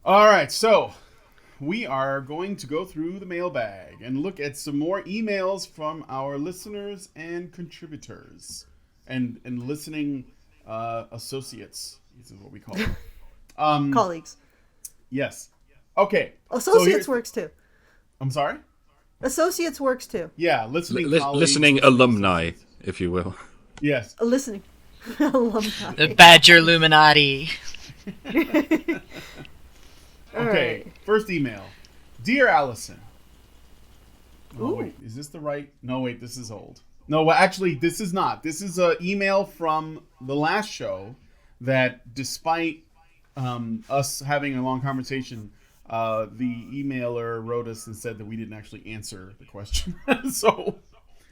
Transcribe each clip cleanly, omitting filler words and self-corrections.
All right, so we are going to go through the mailbag and look at some more emails from our listeners and contributors and listening associates. This is what we call them. Colleagues. Yes. Okay. So Associates here's. works too. I'm sorry. Associates works too. Yeah, listening colleagues, Listening listening alumni, associates. if you will. Yes. Listening. The Alumni. Badger Illuminati. All Okay. right. First email. Dear Allison. Oh Ooh. wait, is this the right? No, wait, this is old. No, well, actually, this is not. This is an email from the last show that, despite us having a long conversation, the emailer wrote us and said that we didn't actually answer the question. So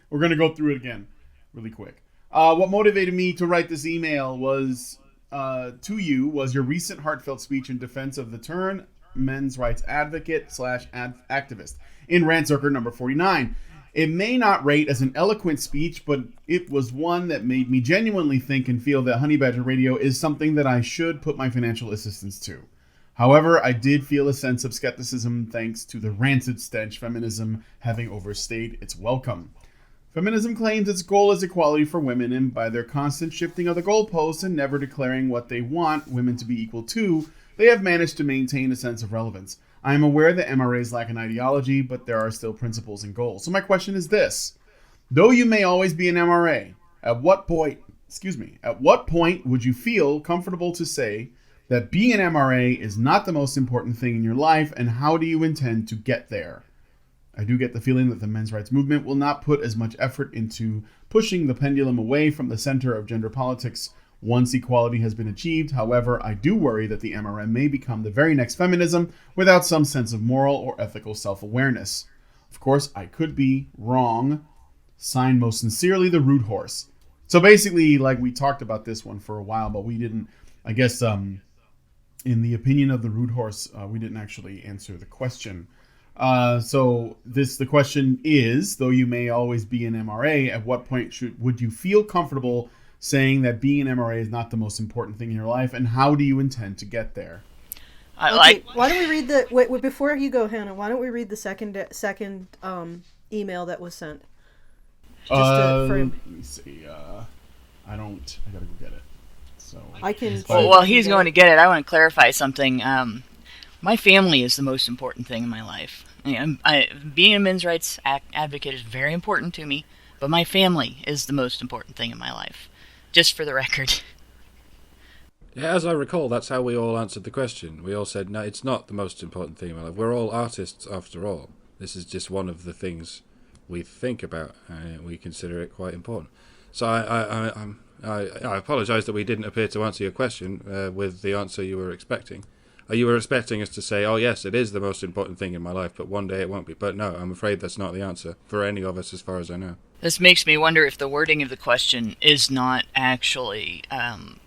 we're going to go through it again really quick. What motivated me to write this email was to you was your recent heartfelt speech in defense of the term men's rights advocate slash activist in Rant Circle number 49. It may not rate as an eloquent speech, but it was one that made me genuinely think and feel that Honey Badger Radio is something that I should put my financial assistance to. However, I did feel a sense of skepticism thanks to the rancid stench feminism having overstayed its welcome. Feminism claims its goal is equality for women, and by their constant shifting of the goalposts and never declaring what they want women to be equal to, they have managed to maintain a sense of relevance. I am aware that MRAs lack an ideology, but there are still principles and goals. So my question is this. Though you may always be an MRA, at what point would you feel comfortable to say that being an MRA is not the most important thing in your life, and how do you intend to get there? I do get the feeling that the men's rights movement will not put as much effort into pushing the pendulum away from the center of gender politics once equality has been achieved. However, I do worry that the MRM may become the very next feminism without some sense of moral or ethical self-awareness. Of course, I could be wrong. Signed most sincerely, the Rude Horse. So basically, like, we talked about this one for a while, but we didn't, I guess, in the opinion of the Rude Horse, we didn't actually answer the question. So the question is, though you may always be an MRA, at what point would you feel comfortable saying that being an MRA is not the most important thing in your life, and how do you intend to get there? Okay, why don't we read the wait before you go, Hannah? Why don't we read the second email that was sent? Let me see. I gotta go get it. So I can. Well, he's going to get it. I want to clarify something. My family is the most important thing in my life. Being a men's rights advocate is very important to me, but my family is the most important thing in my life. Just for the record. Yeah, as I recall, that's how we all answered the question. We all said, no, it's not the most important thing in my life. We're all artists after all. This is just one of the things we think about, and we consider it quite important. So I apologise that we didn't appear to answer your question with the answer you were expecting. You were expecting us to say, oh yes, it is the most important thing in my life, but one day it won't be. But no, I'm afraid that's not the answer for any of us as far as I know. This makes me wonder if the wording of the question is not actually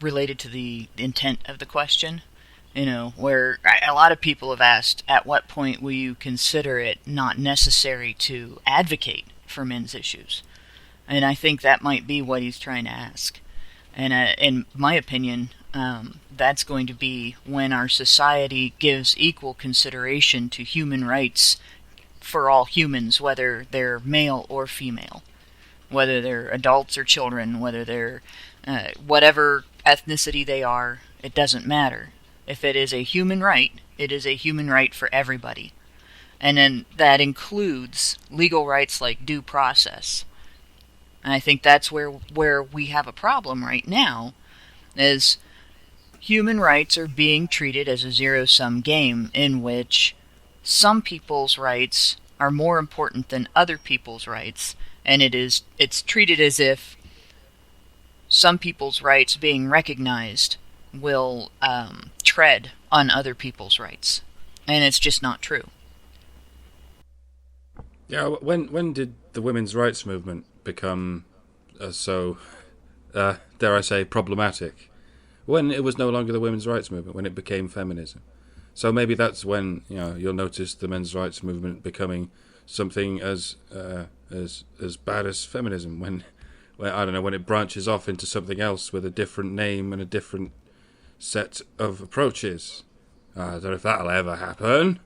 related to the intent of the question. You know, where a lot of people have asked, at what point will you consider it not necessary to advocate for men's issues? And I think that might be what he's trying to ask. And in my opinion, that's going to be when our society gives equal consideration to human rights for all humans, whether they're male or female, whether they're adults or children, whether they're whatever ethnicity they are, it doesn't matter. If it is a human right, it is a human right for everybody. And then that includes legal rights like due process. And I think that's where we have a problem right now, is human rights are being treated as a zero-sum game in which some people's rights are more important than other people's rights, and it's treated as if some people's rights being recognized will tread on other people's rights, and it's just not true. Yeah, when did the women's rights movement become so, dare I say, problematic? When it was no longer the women's rights movement, when it became feminism. So maybe that's when you'll notice the men's rights movement becoming something as bad as feminism. When I don't know, when it branches off into something else with a different name and a different set of approaches. I don't know if that'll ever happen.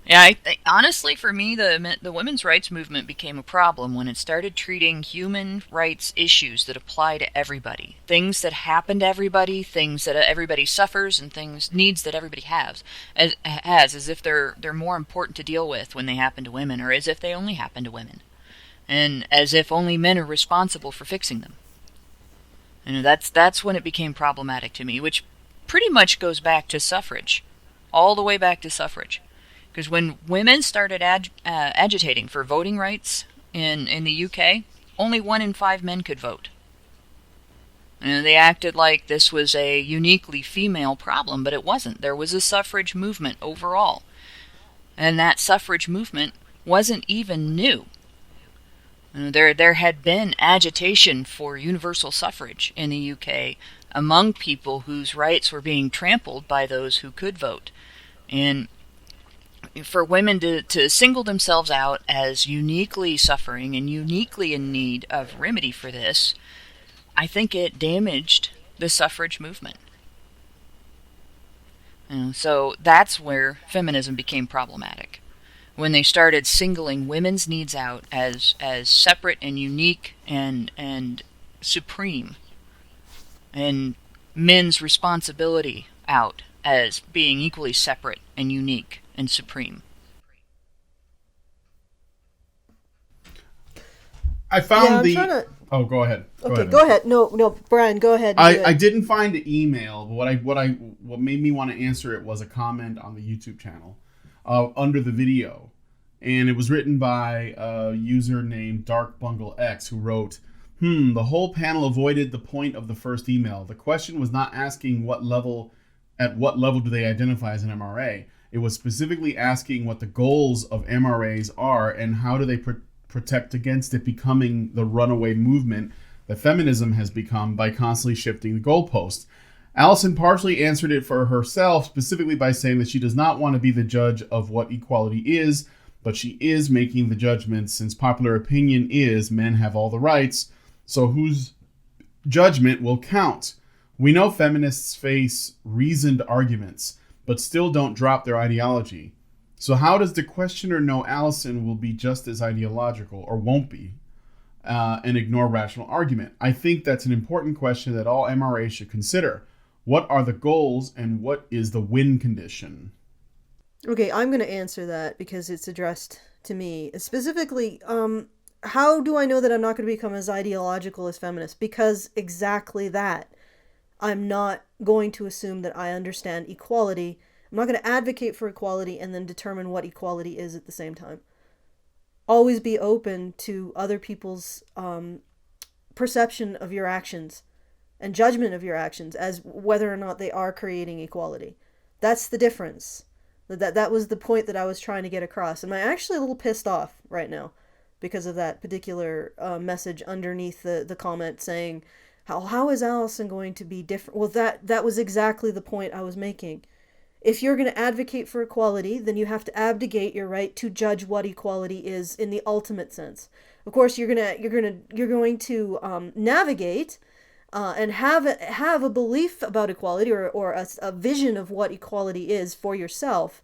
Yeah, I think, honestly, for me, the women's rights movement became a problem when it started treating human rights issues that apply to everybody, things that happen to everybody, things that everybody suffers, and needs that everybody has, as if they're more important to deal with when they happen to women, or as if they only happen to women, and as if only men are responsible for fixing them. And that's when it became problematic to me, which pretty much goes back to suffrage, all the way back to suffrage. Because when women started agitating for voting rights in the UK, only 1 in 5 men could vote. And they acted like this was a uniquely female problem, but it wasn't. There was a suffrage movement overall. And that suffrage movement wasn't even new. There had been agitation for universal suffrage in the UK among people whose rights were being trampled by those who could vote. And for women to single themselves out as uniquely suffering and uniquely in need of remedy for this, I think it damaged the suffrage movement. So that's where feminism became problematic. When they started singling women's needs out as separate and unique and supreme, and men's responsibility out as being equally separate and unique and supreme. I found Oh, go ahead. Go ahead. No, Brian, go ahead. I didn't find the email, but what made me want to answer it was a comment on the YouTube channel under the video, and it was written by a user named DarkBungleX, who wrote, the whole panel avoided the point of the first email. The question was not asking at what level do they identify as an MRA. It was specifically asking what the goals of MRAs are and how do they protect against it becoming the runaway movement that feminism has become by constantly shifting the goalposts. Allison partially answered it for herself, specifically by saying that she does not want to be the judge of what equality is, but she is making the judgment since popular opinion is men have all the rights, so whose judgment will count? We know feminists face reasoned arguments, but still don't drop their ideology. So how does the questioner know Allison will be just as ideological, or won't be, and ignore rational argument? I think that's an important question that all MRAs should consider. What are the goals, and what is the win condition? Okay, I'm going to answer that because it's addressed to me. Specifically, how do I know that I'm not going to become as ideological as feminists? Because exactly that. I'm not going to assume that I understand equality. I'm not going to advocate for equality and then determine what equality is at the same time. Always be open to other people's perception of your actions and judgment of your actions as whether or not they are creating equality. That's the difference. That was the point that I was trying to get across. And I'm actually a little pissed off right now because of that particular message underneath the comment saying, how is Allison going to be different? Well, that was exactly the point I was making. If you're going to advocate for equality, then you have to abdicate your right to judge what equality is in the ultimate sense. Of course, you're going to navigate and have a belief about equality or a vision of what equality is for yourself,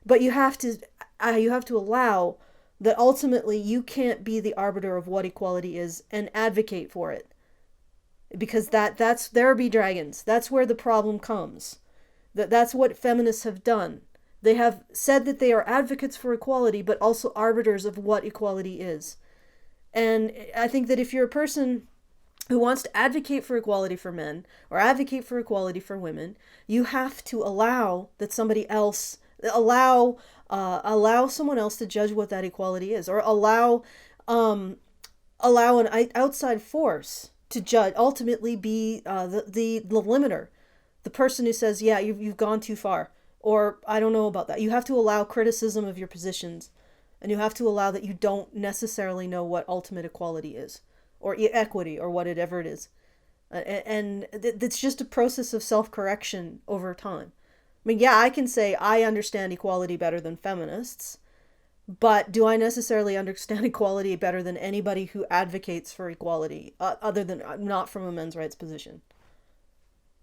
but you have to allow that ultimately you can't be the arbiter of what equality is and advocate for it. Because there be dragons. That's where the problem comes. That's what feminists have done. They have said that they are advocates for equality, but also arbiters of what equality is. And I think that if you're a person who wants to advocate for equality for men or advocate for equality for women, you have to allow that somebody else allow someone else to judge what that equality is, or allow an outside force to judge, ultimately be the limiter, the person who says, yeah, you've gone too far, or I don't know about that. You have to allow criticism of your positions, and you have to allow that you don't necessarily know what ultimate equality is, or equity, or whatever it is. And it's just a process of self-correction over time. I mean, yeah, I can say I understand equality better than feminists, but do I necessarily understand equality better than anybody who advocates for equality, other than not from a men's rights position?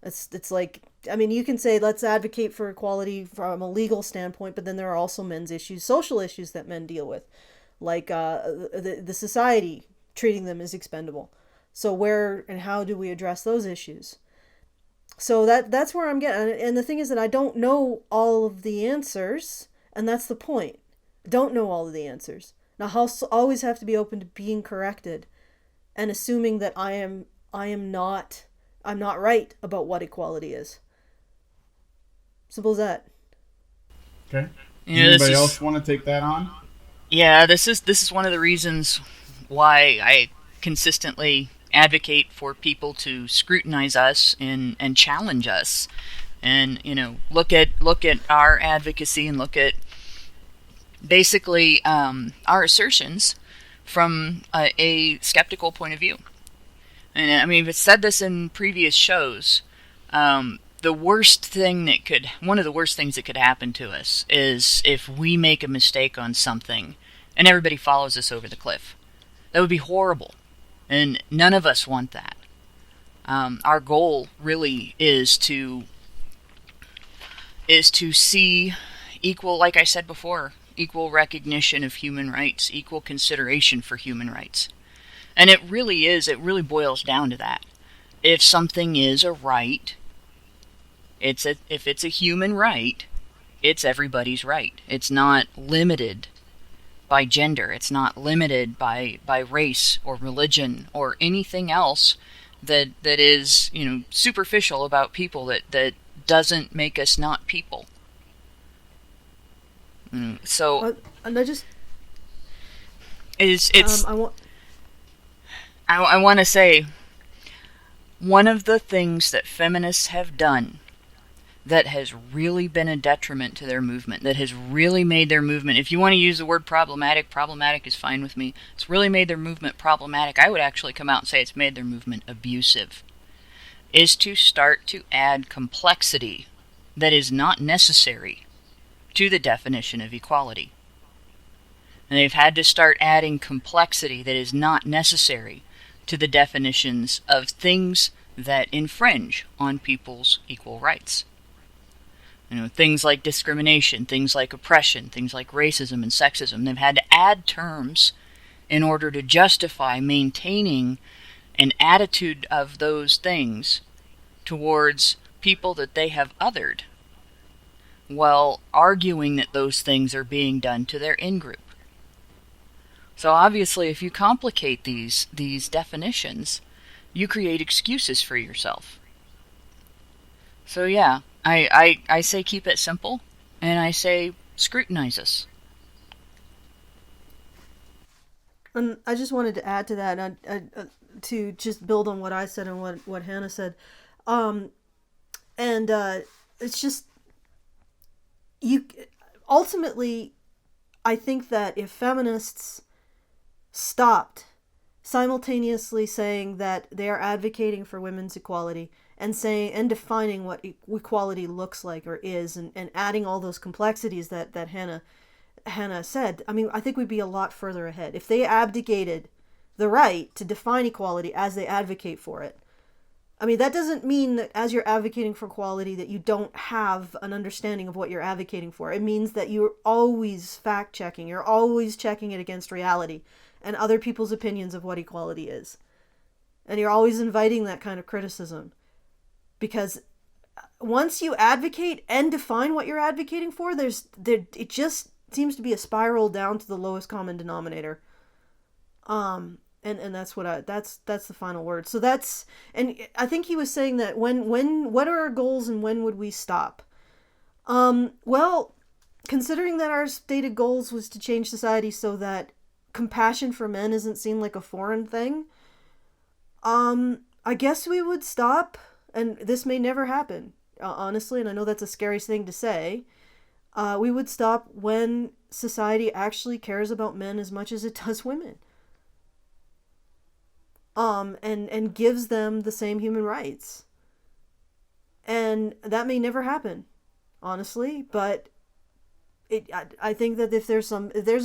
It's like, I mean, you can say let's advocate for equality from a legal standpoint, but then there are also men's issues, social issues that men deal with, like the society treating them as expendable. So where and how do we address those issues? So that's where I'm getting. And the thing is that I don't know all of the answers, and that's the point. I don't know all of the answers. Now I'll always have to be open to being corrected, and assuming that I'm not right about what equality is. Simple as that. Okay. You know, Anybody else want to take that on? Yeah, this is one of the reasons why I consistently advocate for people to scrutinize us and challenge us, and look at our advocacy and look at basically our assertions from a skeptical point of view. And I mean, I've said this in previous shows. One of the worst things that could happen to us is if we make a mistake on something and everybody follows us over the cliff. That would be horrible. And none of us want that. Our goal really is to see equal, like I said before, equal recognition of human rights, equal consideration for human rights. And it really boils down to that. If something is a right, if it's a human right, it's everybody's right. It's not limited by gender. It's not limited by race or religion or anything else that is, superficial about people that doesn't make us not people. So and I just it's I want to say one of the things that feminists have done that has really been a detriment to their movement, that has really made their movement, if you want to use the word problematic is fine with me. It's really made their movement problematic. I would actually come out and say it's made their movement abusive. Is to start to add complexity that is not necessary to the definition of equality. And they've had to start adding complexity that is not necessary to the definitions of things that infringe on people's equal rights. Things like discrimination, things like oppression, things like racism and sexism. They've had to add terms in order to justify maintaining an attitude of those things towards people that they have othered, while arguing that those things are being done to their in-group. So obviously, if you complicate these definitions, you create excuses for yourself. So yeah, I say keep it simple, and I say scrutinize us. And I just wanted to add to that, to just build on what I said and what Hannah said. It's just, ultimately, I think that if feminists stopped simultaneously saying that they are advocating for women's equality and defining what equality looks like or is, and adding all those complexities that Hannah said, I mean, I think we'd be a lot further ahead. If they abdicated the right to define equality as they advocate for it, I mean, that doesn't mean that as you're advocating for equality that you don't have an understanding of what you're advocating for. It means that you're always fact-checking. You're always checking it against reality and other people's opinions of what equality is. And you're always inviting that kind of criticism. Because once you advocate and define what you're advocating for, it just seems to be a spiral down to the lowest common denominator. And that's that's the final word. So and I think he was saying that what are our goals and when would we stop? Well, considering that our stated goals was to change society so that compassion for men isn't seen like a foreign thing, I guess we would stop. And this may never happen, honestly, and I know that's a scary thing to say. We would stop when society actually cares about men as much as it does women. And gives them the same human rights. And that may never happen, honestly, but I think that if there's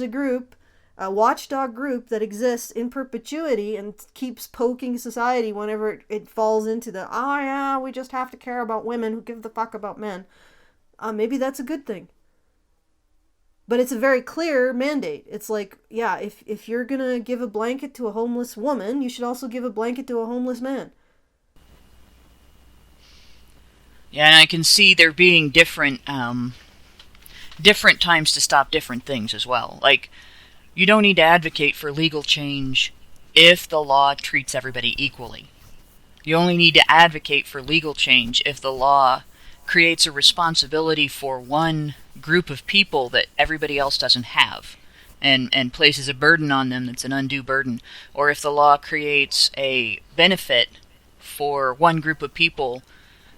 a group a watchdog group that exists in perpetuity and keeps poking society whenever it falls into the, oh yeah, we just have to care about women, who give the fuck about men. Maybe that's a good thing. But it's a very clear mandate. It's like, yeah, if you're gonna give a blanket to a homeless woman, you should also give a blanket to a homeless man. Yeah, and I can see there being different times to stop different things as well. Like, you don't need to advocate for legal change if the law treats everybody equally. You only need to advocate for legal change if the law creates a responsibility for one group of people that everybody else doesn't have, and places a burden on them that's an undue burden, or if the law creates a benefit for one group of people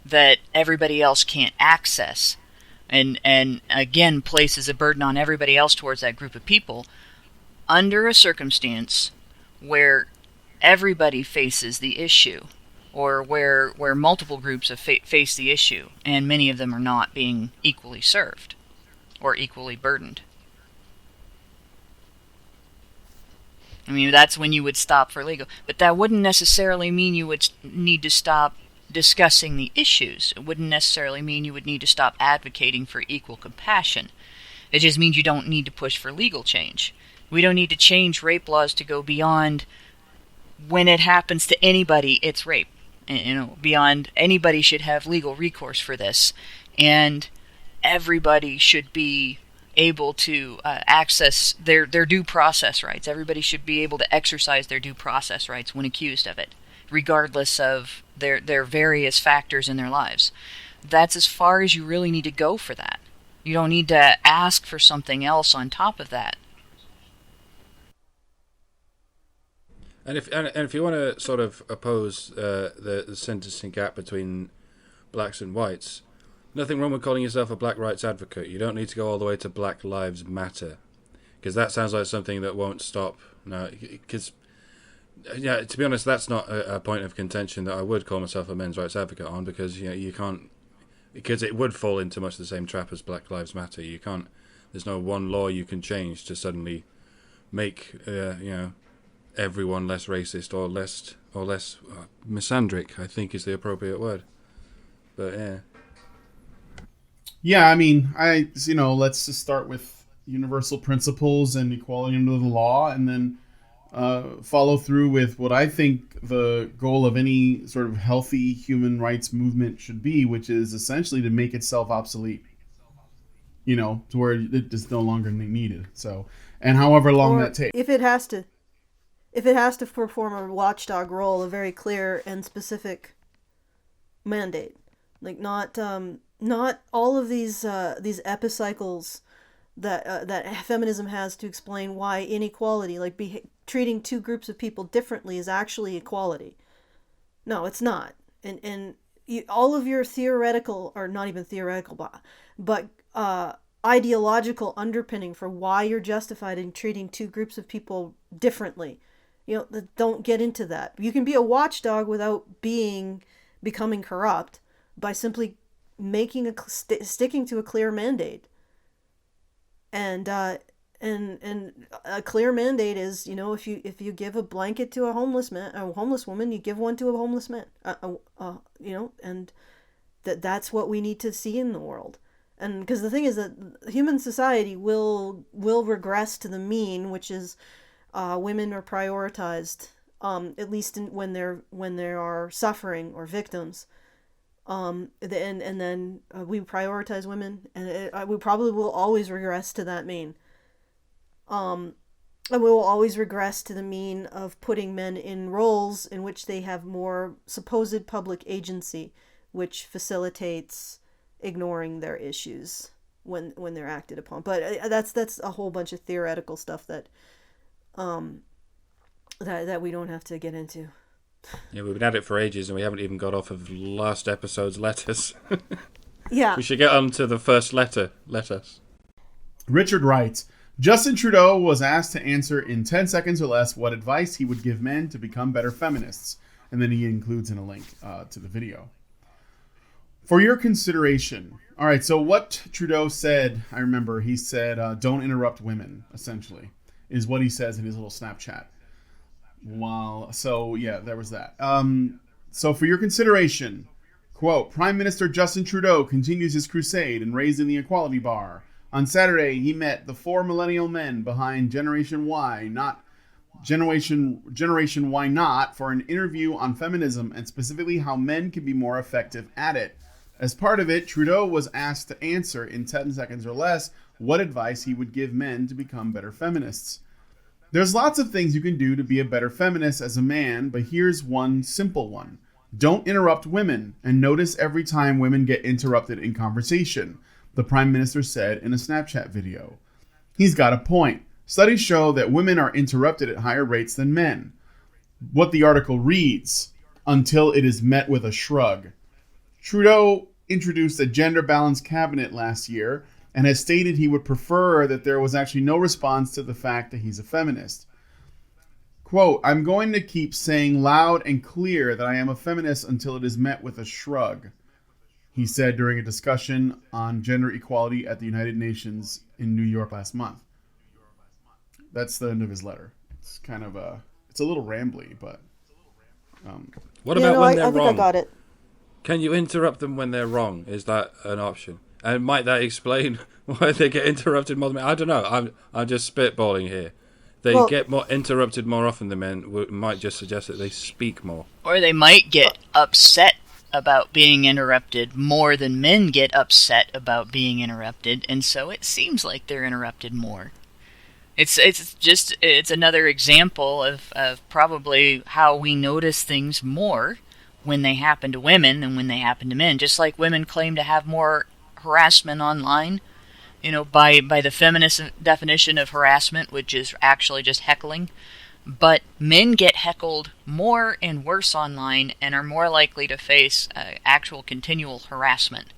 that everybody else can't access, and again places a burden on everybody else towards that group of people, under a circumstance where everybody faces the issue, or where multiple groups have face the issue, and many of them are not being equally served or equally burdened. I mean, that's when you would stop for legal. But that wouldn't necessarily mean you would need to stop discussing the issues. It wouldn't necessarily mean you would need to stop advocating for equal compassion. It just means you don't need to push for legal change. We don't need to change rape laws to go beyond when it happens to anybody, it's rape. Beyond anybody should have legal recourse for this, and everybody should be able to access their due process rights. Everybody should be able to exercise their due process rights when accused of it, regardless of their various factors in their lives. That's as far as you really need to go for that. You don't need to ask for something else on top of that. And if you want to sort of oppose the sentencing gap between blacks and whites, nothing wrong with calling yourself a black rights advocate. You don't need to go all the way to Black Lives Matter, because that sounds like something that won't stop. No, because yeah, to be honest, that's not a point of contention that I would call myself a men's rights advocate on, because you can't, because it would fall into much the same trap as Black Lives Matter. You can't. There's no one law you can change to suddenly make everyone less racist or less misandric, I think is the appropriate word. But yeah. Yeah, I mean, let's just start with universal principles and equality under the law, and then follow through with what I think the goal of any sort of healthy human rights movement should be, which is essentially to make itself obsolete. To where it is no longer needed. So, and however long that takes. If it has to perform a watchdog role, a very clear and specific mandate, like not all of these epicycles that feminism has to explain why inequality, like treating two groups of people differently, is actually equality. No, it's not. And all of your theoretical, or not even theoretical, but ideological underpinning for why you're justified in treating two groups of people differently. Don't get into that. You can be a watchdog without becoming corrupt by simply sticking to a clear mandate. And a clear mandate is, if you give a blanket to a homeless woman, you give one to a homeless man. And that's what we need to see in the world. And because the thing is that human society will regress to the mean, which is women are prioritized, at least when they are suffering or victims. And then we prioritize women, and we probably will always regress to that mean. And we will always regress to the mean of putting men in roles in which they have more supposed public agency, which facilitates ignoring their issues when they're acted upon. But that's a whole bunch of theoretical stuff that we don't have to get into. Yeah, we've been at it for ages and we haven't even got off of last episode's letters. Yeah. We should get on to the first letter. Let us. Richard writes, Justin Trudeau was asked to answer in 10 seconds or less what advice he would give men to become better feminists. And then he includes in a link to the video. For your consideration. All right, so what Trudeau said, I remember he said, don't interrupt women, essentially. is what he says in his little Snapchat. So yeah, there was that. So for your consideration, quote, Prime Minister Justin Trudeau continues his crusade in raising the equality bar. On Saturday, he met the 4 millennial men behind Generation Y Not for an interview on feminism and specifically how men can be more effective at it. As part of it, Trudeau was asked to answer in 10 seconds or less what advice he would give men to become better feminists. There's lots of things you can do to be a better feminist as a man, but here's one simple one. Don't interrupt women, and notice every time women get interrupted in conversation, the Prime Minister said in a Snapchat video. He's got a point. Studies show that women are interrupted at higher rates than men. What the article reads, until it is met with a shrug. Trudeau introduced a gender-balanced cabinet last year and has stated he would prefer that there was actually no response to the fact that he's a feminist. Quote, I'm going to keep saying loud and clear that I am a feminist until it is met with a shrug, he said during a discussion on gender equality at the United Nations in New York last month. That's the end of his letter. It's kind of it's a little rambly, but... What about when they're I think wrong? I got it. Can you interrupt them when they're wrong? Is that an option? And might that explain why they get interrupted more than men? I don't know. I'm just spitballing here. They get more interrupted more often than men. Might just suggest that they speak more. Or they might get upset about being interrupted more than men get upset about being interrupted, and so it seems like they're interrupted more. It's another example of probably how we notice things more when they happen to women than when they happen to men. Just like women claim to have more harassment online, by the feminist definition of harassment, which is actually just heckling. But men get heckled more and worse online and are more likely to face actual continual harassment.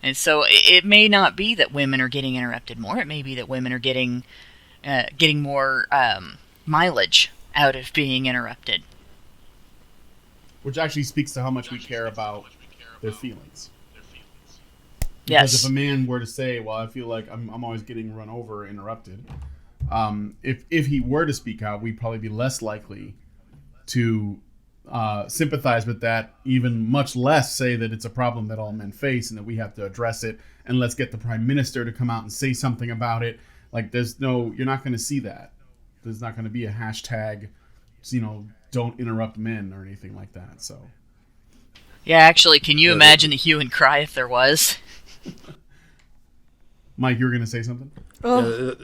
And so it may not be that women are getting interrupted more. It may be that women are getting more mileage out of being interrupted. Which actually speaks to how much we care about their feelings. Yes. Because if a man were to say, well, I feel like I'm always getting run over, interrupted, if he were to speak out, we'd probably be less likely to sympathize with that, even much less say that it's a problem that all men face and that we have to address it, and let's get the Prime Minister to come out and say something about it. Like, you're not going to see that. There's not going to be a hashtag, don't interrupt men or anything like that. So, yeah, actually, can you imagine the hue and cry if there was? Mike, you were going to say something? Oh.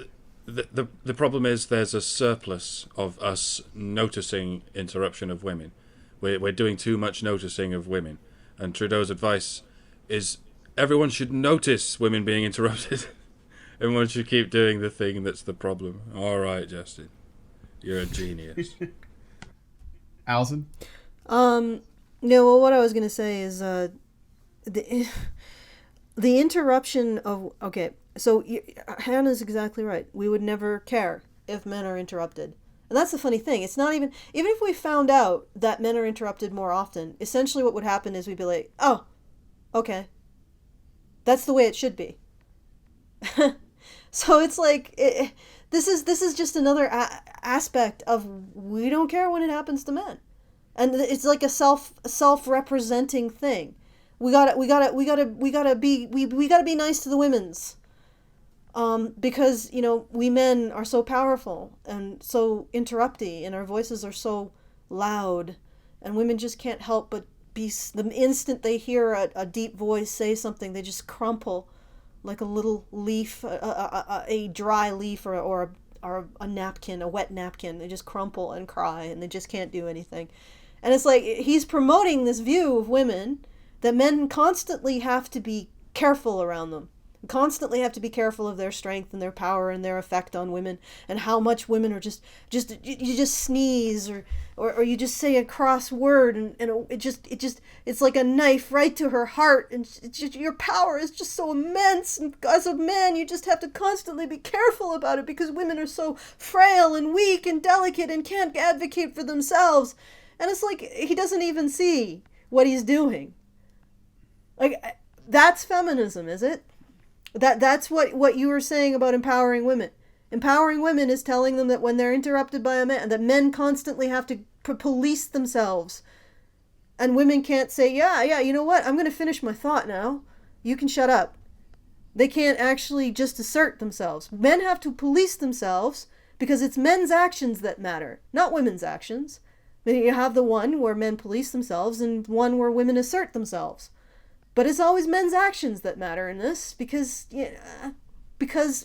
The problem is there's a surplus of us noticing interruption of women. We're doing too much noticing of women. And Trudeau's advice is everyone should notice women being interrupted. Everyone should keep doing the thing that's the problem. All right, Justin. You're a genius. Allison? No, well, what I was going to say is the interruption of... Okay, so Hannah's exactly right. We would never care if men are interrupted. And that's the funny thing. It's not even if we found out that men are interrupted more often, essentially what would happen is we'd be like, oh, okay. That's the way it should be. So it's like, this is just another aspect of we don't care when it happens to men. And it's like a self-representing thing. We gotta be nice to the women's. Because, we men are so powerful and so interrupty and our voices are so loud and women just can't help but be, the instant they hear a deep voice say something, they just crumple like a little leaf, a dry leaf or a napkin, a wet napkin. They just crumple and cry and they just can't do anything. And it's like, he's promoting this view of women that men constantly have to be careful around them. Constantly have to be careful of their strength and their power and their effect on women, and how much women are just you just sneeze or you just say a cross word and it's like a knife right to her heart, and it's just, your power is just so immense, and as a man you just have to constantly be careful about it because women are so frail and weak and delicate and can't advocate for themselves. And it's like he doesn't even see what he's doing. Like, that's feminism, is it? That's what you were saying about empowering women. Empowering women is telling them that when they're interrupted by a man, that men constantly have to police themselves. And women can't say, yeah, you know what? I'm going to finish my thought now. You can shut up. They can't actually just assert themselves. Men have to police themselves because it's men's actions that matter, not women's actions. I mean, you have the one where men police themselves and one where women assert themselves. But it's always men's actions that matter in this because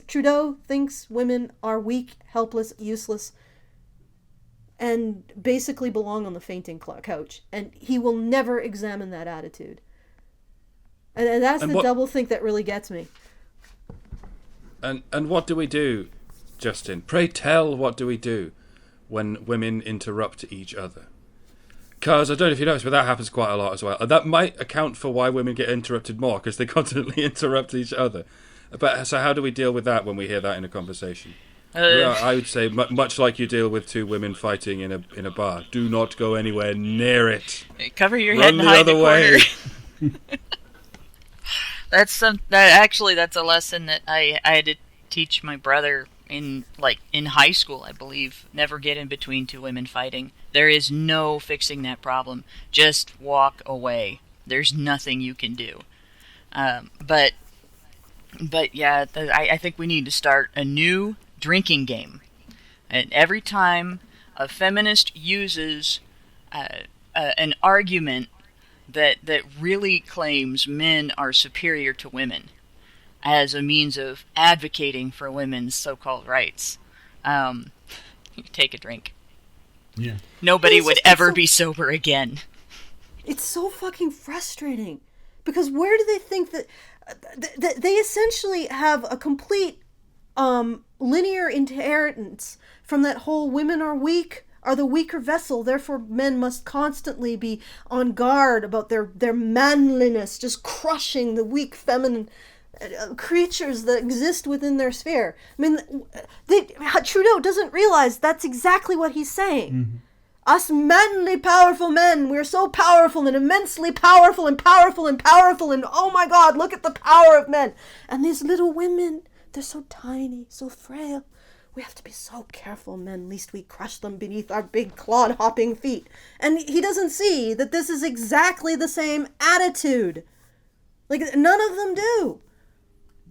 Trudeau thinks women are weak, helpless, useless, and basically belong on the fainting couch. And he will never examine that attitude. And that's the doublethink that really gets me. And what do we do, Justin? Pray tell, what do we do when women interrupt each other? Because I don't know if you noticed, but that happens quite a lot as well. And that might account for why women get interrupted more, because they constantly interrupt each other. But so how do we deal with that when we hear that in a conversation? I would say much like you deal with two women fighting in a bar. Do not go anywhere near it. Cover your head and hide the corner. That's a lesson that I had to teach my brother in high school, I believe. Never get in between two women fighting. There is no fixing that problem. Just walk away. There's nothing you can do. But yeah, I think we need to start a new drinking game. And every time a feminist uses an argument that really claims men are superior to women as a means of advocating for women's so-called rights, take a drink. Yeah. Nobody would ever be sober again. It's so fucking frustrating. Because where do they think that... They essentially have a complete linear inheritance from that whole women are weak, are the weaker vessel, therefore men must constantly be on guard about their manliness, just crushing the weak feminine creatures that exist within their sphere. I mean, Trudeau doesn't realize that's exactly what he's saying. Mm-hmm. Us manly, powerful men, we're so powerful and immensely powerful and powerful and powerful, and oh my God, look at the power of men. And these little women, they're so tiny, so frail. We have to be so careful, men, lest we crush them beneath our big clod-hopping feet. And he doesn't see that this is exactly the same attitude. Like, none of them do.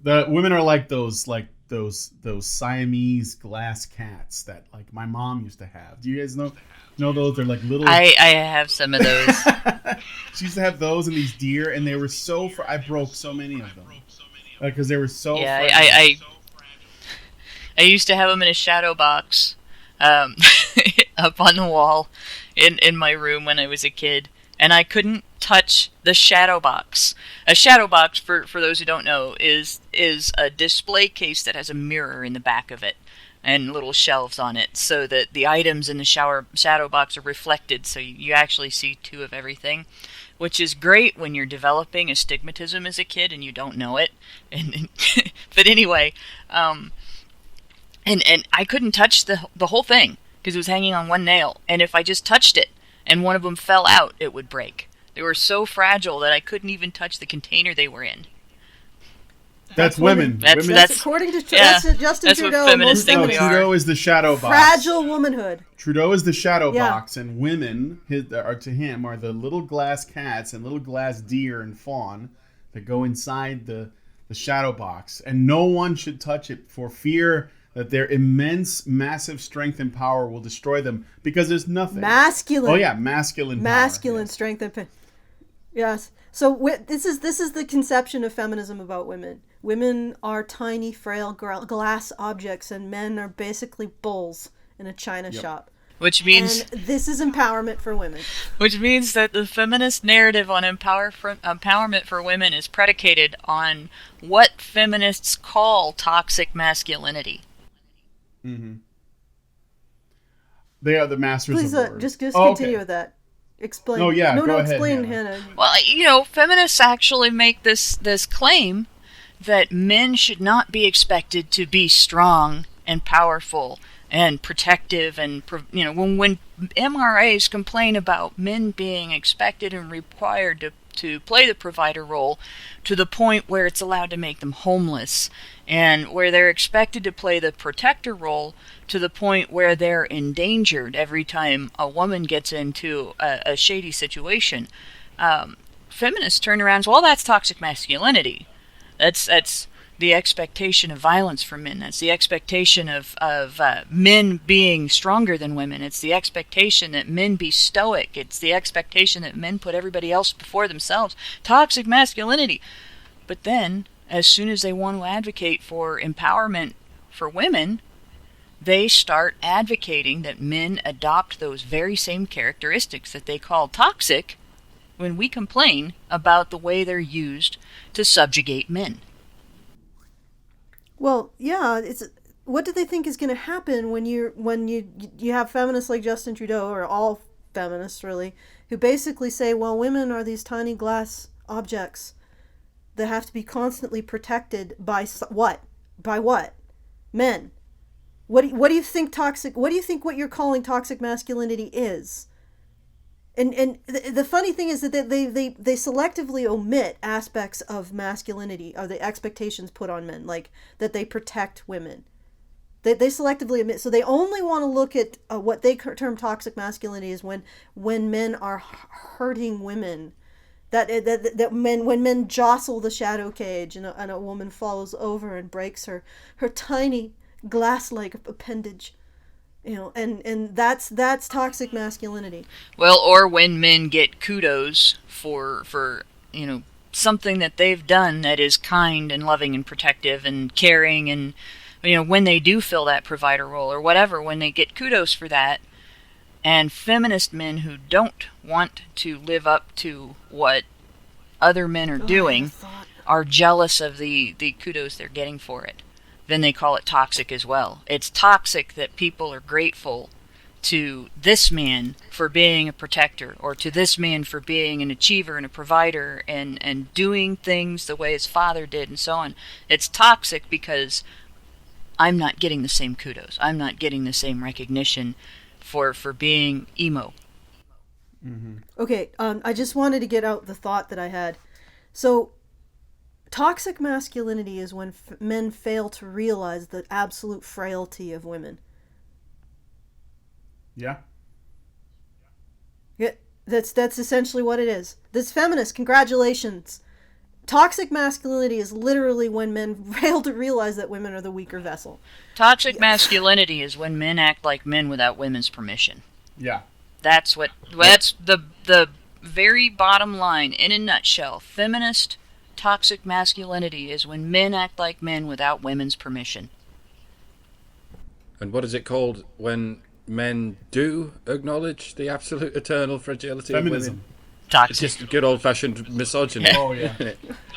The women are like those Siamese glass cats that like my mom used to have. Do you guys know those? They're like little. I have some of those. She used to have those and these deer, and they were so. I broke so many of them because they were so. Yeah, I used to have them in a shadow box, up on the wall, in my room when I was a kid, and I couldn't touch the shadow box. A shadow box, for those who don't know, is a display case that has a mirror in the back of it and little shelves on it, so that the items in the shadow box are reflected, so you actually see two of everything, which is great when you're developing astigmatism as a kid and you don't know it. But anyway, and I couldn't touch the whole thing because it was hanging on one nail, and if I just touched it and one of them fell out, it would break. They were so fragile that I couldn't even touch the container they were in. That's women. That's according to Justin Trudeau. What feminists think we are. Trudeau is the shadow box. Fragile womanhood. Trudeau is the shadow box, and women are the little glass cats and little glass deer and fawn that go inside the shadow box, and no one should touch it for fear that their immense, massive strength and power will destroy them because there's nothing. Masculine. Oh yeah, masculine power, strength and power. Yes. So this is the conception of feminism about women. Women are tiny, frail glass objects, and men are basically bulls in a china shop. Which means... And this is empowerment for women. Which means that the feminist narrative on empowerment for women is predicated on what feminists call toxic masculinity. Mm-hmm. They are the masters Please, of the word. Just continue with that. Explain. Oh, yeah, go ahead, explain, Hannah. Well, feminists actually make this claim that men should not be expected to be strong and powerful and protective, and when MRAs complain about men being expected and required to to play the provider role to the point where it's allowed to make them homeless, and where they're expected to play the protector role to the point where they're endangered every time a woman gets into a shady situation. Feminists turn around and say, well, that's toxic masculinity. That's the expectation of violence from men. That's the expectation of men being stronger than women. It's the expectation that men be stoic. It's the expectation that men put everybody else before themselves. Toxic masculinity. But then, as soon as they want to advocate for empowerment for women, they start advocating that men adopt those very same characteristics that they call toxic when we complain about the way they're used to subjugate men. Well, yeah, it's what do they think is going to happen when you have feminists like Justin Trudeau, or all feminists really, who basically say, well, women are these tiny glass objects that have to be constantly protected by what? By what? Men. What do you think toxic? What do you think what you're calling toxic masculinity is? And the funny thing is that they selectively omit aspects of masculinity, or the expectations put on men, like that they protect women. They selectively omit, so they only want to look at what they term toxic masculinity is when men are hurting women, that when men jostle the shadow cage and a woman falls over and breaks her tiny glass-like appendage. And that's toxic masculinity. Well, or when men get kudos for something that they've done that is kind and loving and protective and caring, and when they do fill that provider role or whatever, when they get kudos for that, and feminist men who don't want to live up to what other men are doing are jealous of the kudos they're getting for it. Then they call it toxic as well. It's toxic that people are grateful to this man for being a protector, or to this man for being an achiever and a provider and doing things the way his father did and so on. It's toxic because I'm not getting the same kudos. I'm not getting the same recognition for being emo. Mm-hmm. Okay, I just wanted to get out the thought that I had. So, toxic masculinity is when men fail to realize the absolute frailty of women. Yeah. Yeah, that's essentially what it is. This feminist, congratulations. Toxic masculinity is literally when men fail to realize that women are the weaker vessel. Toxic masculinity is when men act like men without women's permission. Yeah. That's the very bottom line in a nutshell. Feminist toxic masculinity is when men act like men without women's permission. And what is it called when men do acknowledge the absolute eternal fragility Feminism. of women? Toxic. It's just good old-fashioned misogyny. Oh, yeah.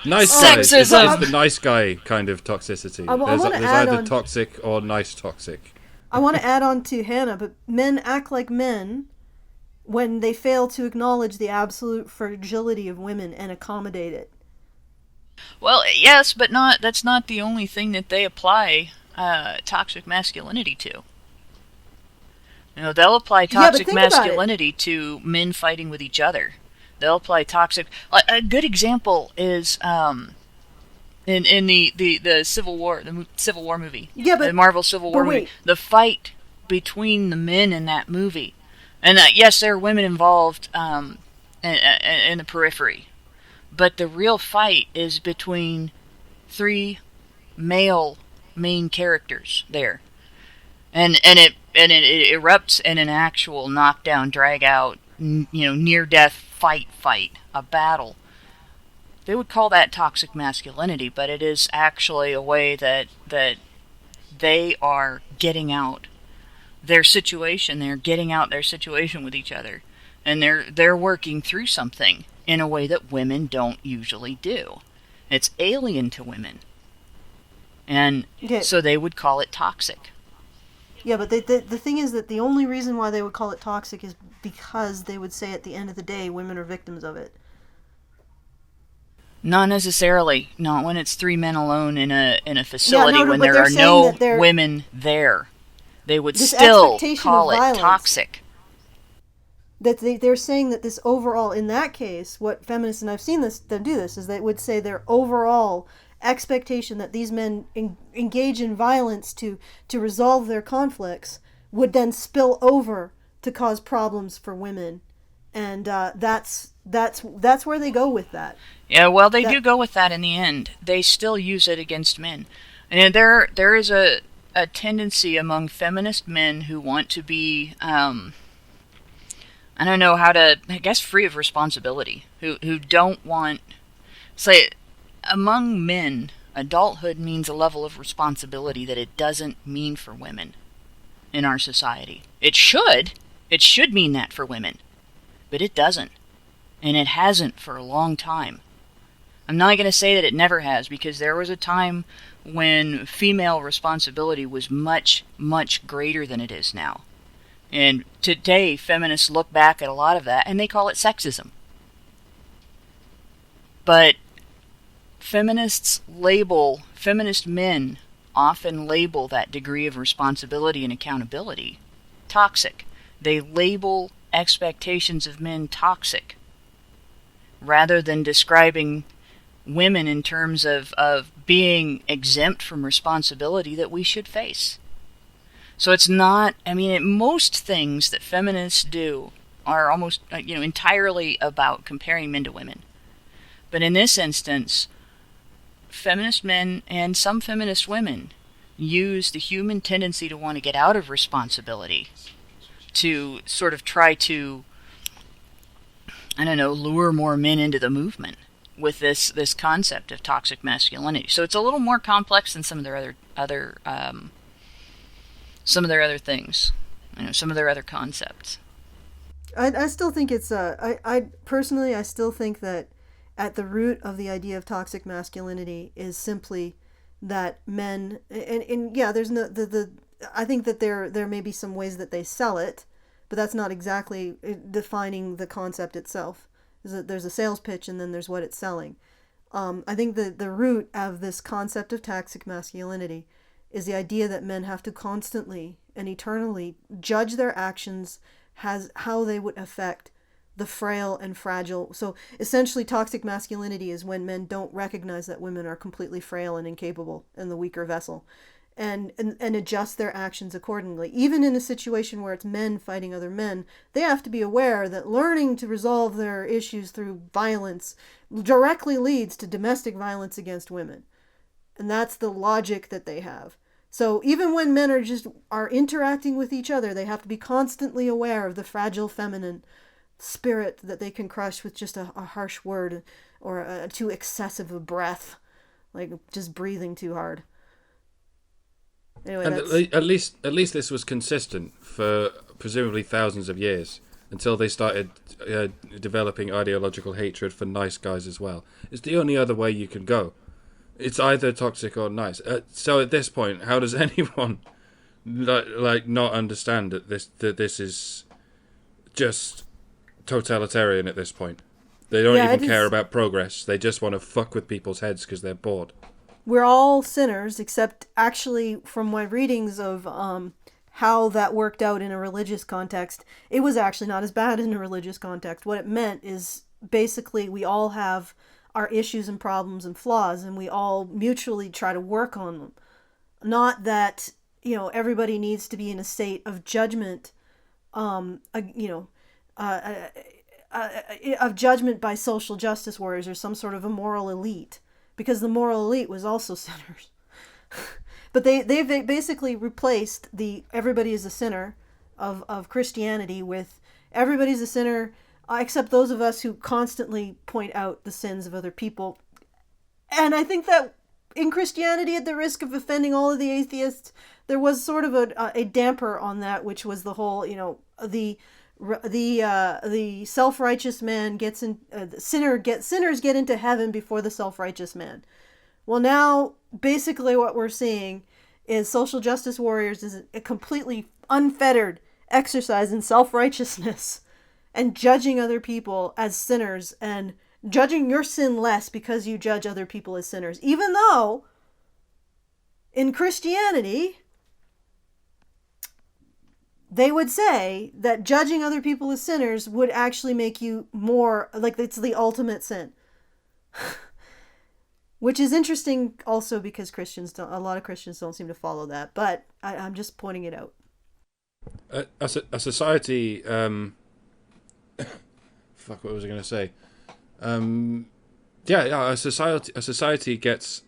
Nice guys. Sexism. That's the nice guy kind of toxicity. There's add either on- toxic or nice toxic. I want to add on to Hannah, but men act like men when they fail to acknowledge the absolute fragility of women and accommodate it. Well, yes, but that's not the only thing that they apply toxic masculinity to. They'll apply toxic masculinity to men fighting with each other. They'll apply toxic... A good example is in the Civil War, the Civil War movie. Yeah, but... The Marvel Civil War movie. The fight between the men in that movie. And yes, there are women involved in the periphery. But the real fight is between three male main characters there. And it erupts in an actual knockdown, drag out, near death fight, a battle. They would call that toxic masculinity, but it is actually a way that they are getting out their situation. They're getting out their situation with each other, and they're working through something in a way that women don't usually do. It's alien to women, and so they would call it toxic. Yeah, but the thing is that the only reason why they would call it toxic is because they would say at the end of the day women are victims of it. Not necessarily. Not when it's three men alone in a facility when there are no women there. They would still call it toxic. that they're saying that this overall, in that case, what feminists, and I've seen them do this, is they would say their overall expectation that these men engage in violence to resolve their conflicts would then spill over to cause problems for women, and that's where they go with that. Yeah, well, they do go with that in the end. They still use it against men, and there is a tendency among feminist men who want to be I don't know how to, I guess, free of responsibility, who don't want, say, among men, adulthood means a level of responsibility that it doesn't mean for women in our society. It should mean that for women, but it doesn't, and it hasn't for a long time. I'm not going to say that it never has, because there was a time when female responsibility was much, much greater than it is now. And today, feminists look back at a lot of that, and they call it sexism. But feminist men often label that degree of responsibility and accountability toxic. They label expectations of men toxic, rather than describing women in terms of being exempt from responsibility that we should face. So it's not, most things that feminists do are almost, entirely about comparing men to women. But in this instance, feminist men and some feminist women use the human tendency to want to get out of responsibility to sort of try to, lure more men into the movement with this concept of toxic masculinity. So it's a little more complex than some of their other things, some of their other concepts. I still think it's I personally still think that at the root of the idea of toxic masculinity is simply that men, and yeah, there's no I think that there may be some ways that they sell it, but that's not exactly defining the concept itself. There's a sales pitch, and then there's what it's selling. I think the root of this concept of toxic masculinity is the idea that men have to constantly and eternally judge their actions as how they would affect the frail and fragile. So essentially, toxic masculinity is when men don't recognize that women are completely frail and incapable and the weaker vessel, and adjust their actions accordingly. Even in a situation where it's men fighting other men, they have to be aware that learning to resolve their issues through violence directly leads to domestic violence against women. And that's the logic that they have. So even when men are interacting with each other, they have to be constantly aware of the fragile feminine spirit that they can crush with just a harsh word or too excessive a breath, like just breathing too hard. Anyway, and at least this was consistent for presumably thousands of years until they started developing ideological hatred for nice guys as well. It's the only other way you can go. It's either toxic or nice. So at this point, how does anyone like not understand that this is just totalitarian at this point? They don't even care about progress. They just want to fuck with people's heads because they're bored. We're all sinners, except actually from my readings of how that worked out in a religious context, it was actually not as bad in a religious context. What it meant is basically we all have our issues and problems and flaws, and we all mutually try to work on them. Not that, everybody needs to be in a state of judgment, of judgment by social justice warriors or some sort of a moral elite, because the moral elite was also sinners. But they basically replaced the everybody is a sinner of Christianity with everybody's a sinner, except those of us who constantly point out the sins of other people. And I think that in Christianity, at the risk of offending all of the atheists, there was sort of a damper on that, which was the whole, the self-righteous man gets in, sinners get into heaven before the self-righteous man. Well, now basically what we're seeing is social justice warriors is a completely unfettered exercise in self-righteousness and judging other people as sinners and judging your sin less because you judge other people as sinners. Even though in Christianity, they would say that judging other people as sinners would actually make you more, like, it's the ultimate sin. Which is interesting also because a lot of Christians don't seem to follow that, but I'm just pointing it out. A society, fuck, what was I going to say? A society gets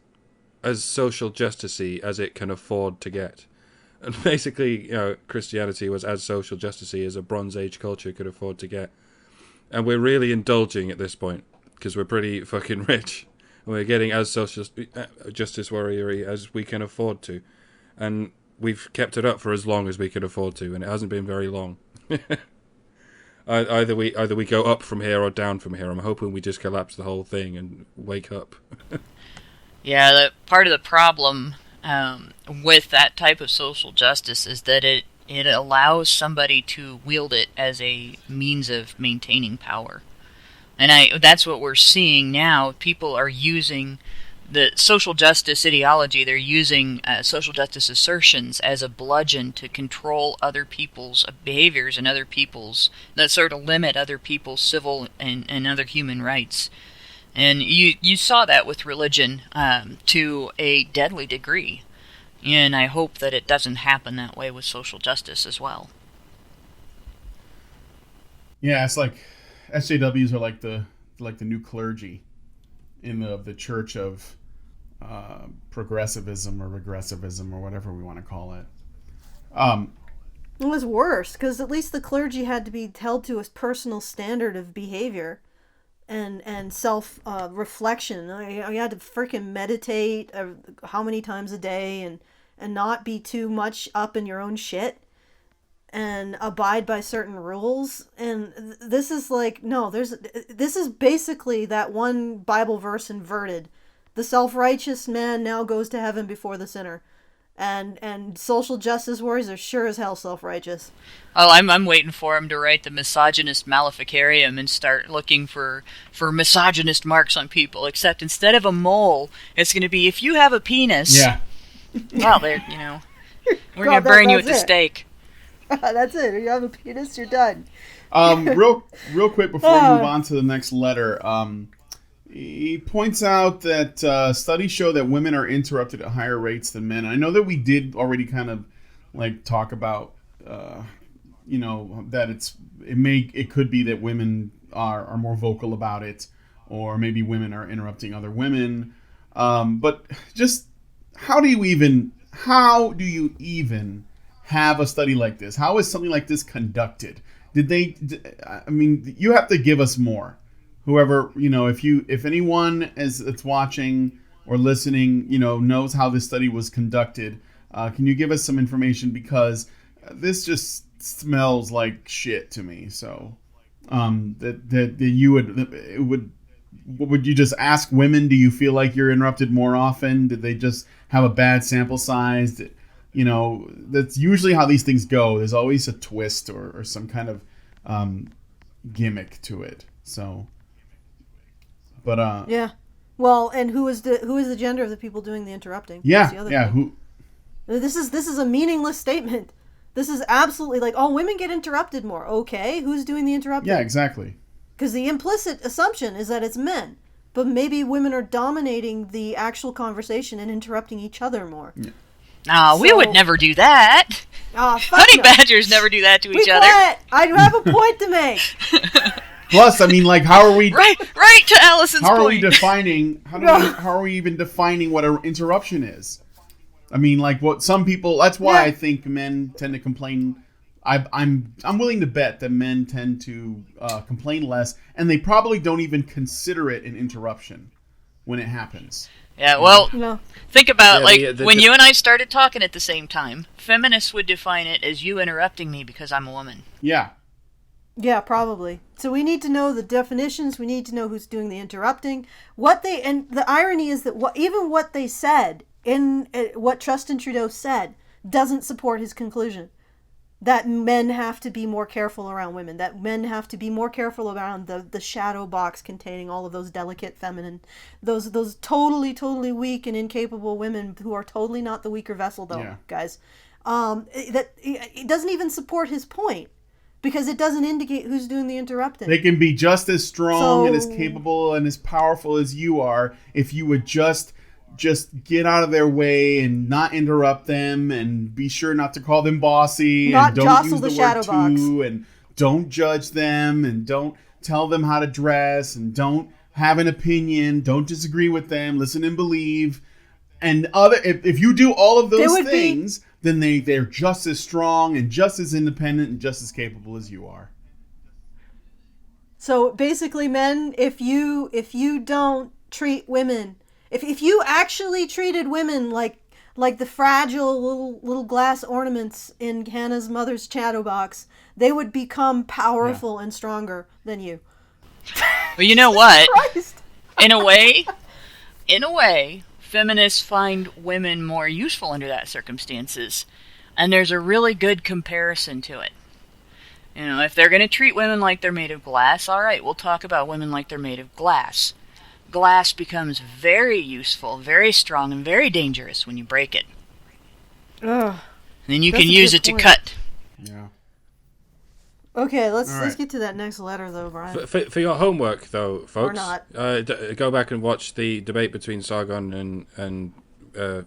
as social justicey as it can afford to get. And basically, Christianity was as social justicey as a Bronze Age culture could afford to get. And we're really indulging at this point, because we're pretty fucking rich. And we're getting as social justice warrior-y as we can afford to. And we've kept it up for as long as we could afford to, and it hasn't been very long. Either we go up from here or down from here. I'm hoping we just collapse the whole thing and wake up. Yeah, part of the problem with that type of social justice is that it allows somebody to wield it as a means of maintaining power. And that's what we're seeing now. People are using the social justice ideology, they're using social justice assertions as a bludgeon to control other people's behaviors and that sort of limit other people's civil and other human rights. And you saw that with religion to a deadly degree. And I hope that it doesn't happen that way with social justice as well. Yeah, it's like SJWs are like the new clergy in the church of progressivism or regressivism or whatever we want to call it. It was worse because at least the clergy had to be held to a personal standard of behavior and self reflection. You had to freaking meditate how many times a day and not be too much up in your own shit and abide by certain rules. And this is like, no, this is basically that one Bible verse inverted. The self-righteous man now goes to heaven before the sinner. And social justice warriors are sure as hell self-righteous. Oh, I'm waiting for him to write the misogynist maleficarium and start looking for misogynist marks on people. Except instead of a mole, it's going to be, if you have a penis... Yeah. Well, we're going to burn you at the stake. That's it. If you have a penis, you're done. Real quick before we move on to the next letter, he points out that studies show that women are interrupted at higher rates than men. I know that we did already kind of like talk about, that it could be that women are more vocal about it, or maybe women are interrupting other women. But just how do you even have a study like this? How is something like this conducted? You have to give us more. Whoever, if anyone that's watching or listening, knows how this study was conducted, can you give us some information? Because this just smells like shit to me. So, would you just ask women, do you feel like you're interrupted more often? Did they just have a bad sample size? That's usually how these things go. There's always a twist or some kind of gimmick to it. So, but yeah. Well, and who is the gender of the people doing the interrupting? Yeah, the other yeah. thing. This is a meaningless statement. This is absolutely like, oh, women get interrupted more. Okay, who's doing the interrupting? Yeah, exactly. Because the implicit assumption is that it's men, but maybe women are dominating the actual conversation and interrupting each other more. Yeah. We would never do that. Honey badgers never do that to each other. I have a point to make. Plus, how are we... Right to Allison's point. How are we defining... How are we even defining what an interruption is? What some people... That's why I think men tend to complain... I'm willing to bet that men tend to complain less, and they probably don't even consider it an interruption when it happens. Yeah, well, think about, when you and I started talking at the same time, feminists would define it as you interrupting me because I'm a woman. Yeah. Yeah, probably. So we need to know the definitions, we need to know who's doing the interrupting. And the irony is that even what they said, what Justin Trudeau said, doesn't support his conclusion. That men have to be more careful around women. That men have to be more careful around the shadow box containing all of those delicate feminine, those totally, totally weak and incapable women who are totally not the weaker vessel, though, guys. that it doesn't even support his point because it doesn't indicate who's doing the interrupting. They can be just as strong and as capable and as powerful as you are if you would just get out of their way and not interrupt them and be sure not to call them bossy not and don't jostle use the the shadow word box. to and don't judge them and don't tell them how to dress and don't have an opinion, don't disagree with them, listen and believe. And if you do all of those things, then they're just as strong and just as independent and just as capable as you are. So basically, men, if you don't treat women, if you actually treated women like the fragile little glass ornaments in Hannah's mother's shadow box, they would become powerful and stronger than you. Well, you know what? Christ. In a way, feminists find women more useful under that circumstances. And there's a really good comparison to it. You know, if they're going to treat women like they're made of glass, all right, we'll talk about women like they're made of glass. Glass becomes very useful, very strong, and very dangerous when you break it. Ugh. And then you can use it to cut. Yeah. Okay, let's get to that next letter, though, Brian. For your homework, though, folks, Or not. Go back and watch the debate between Sargon and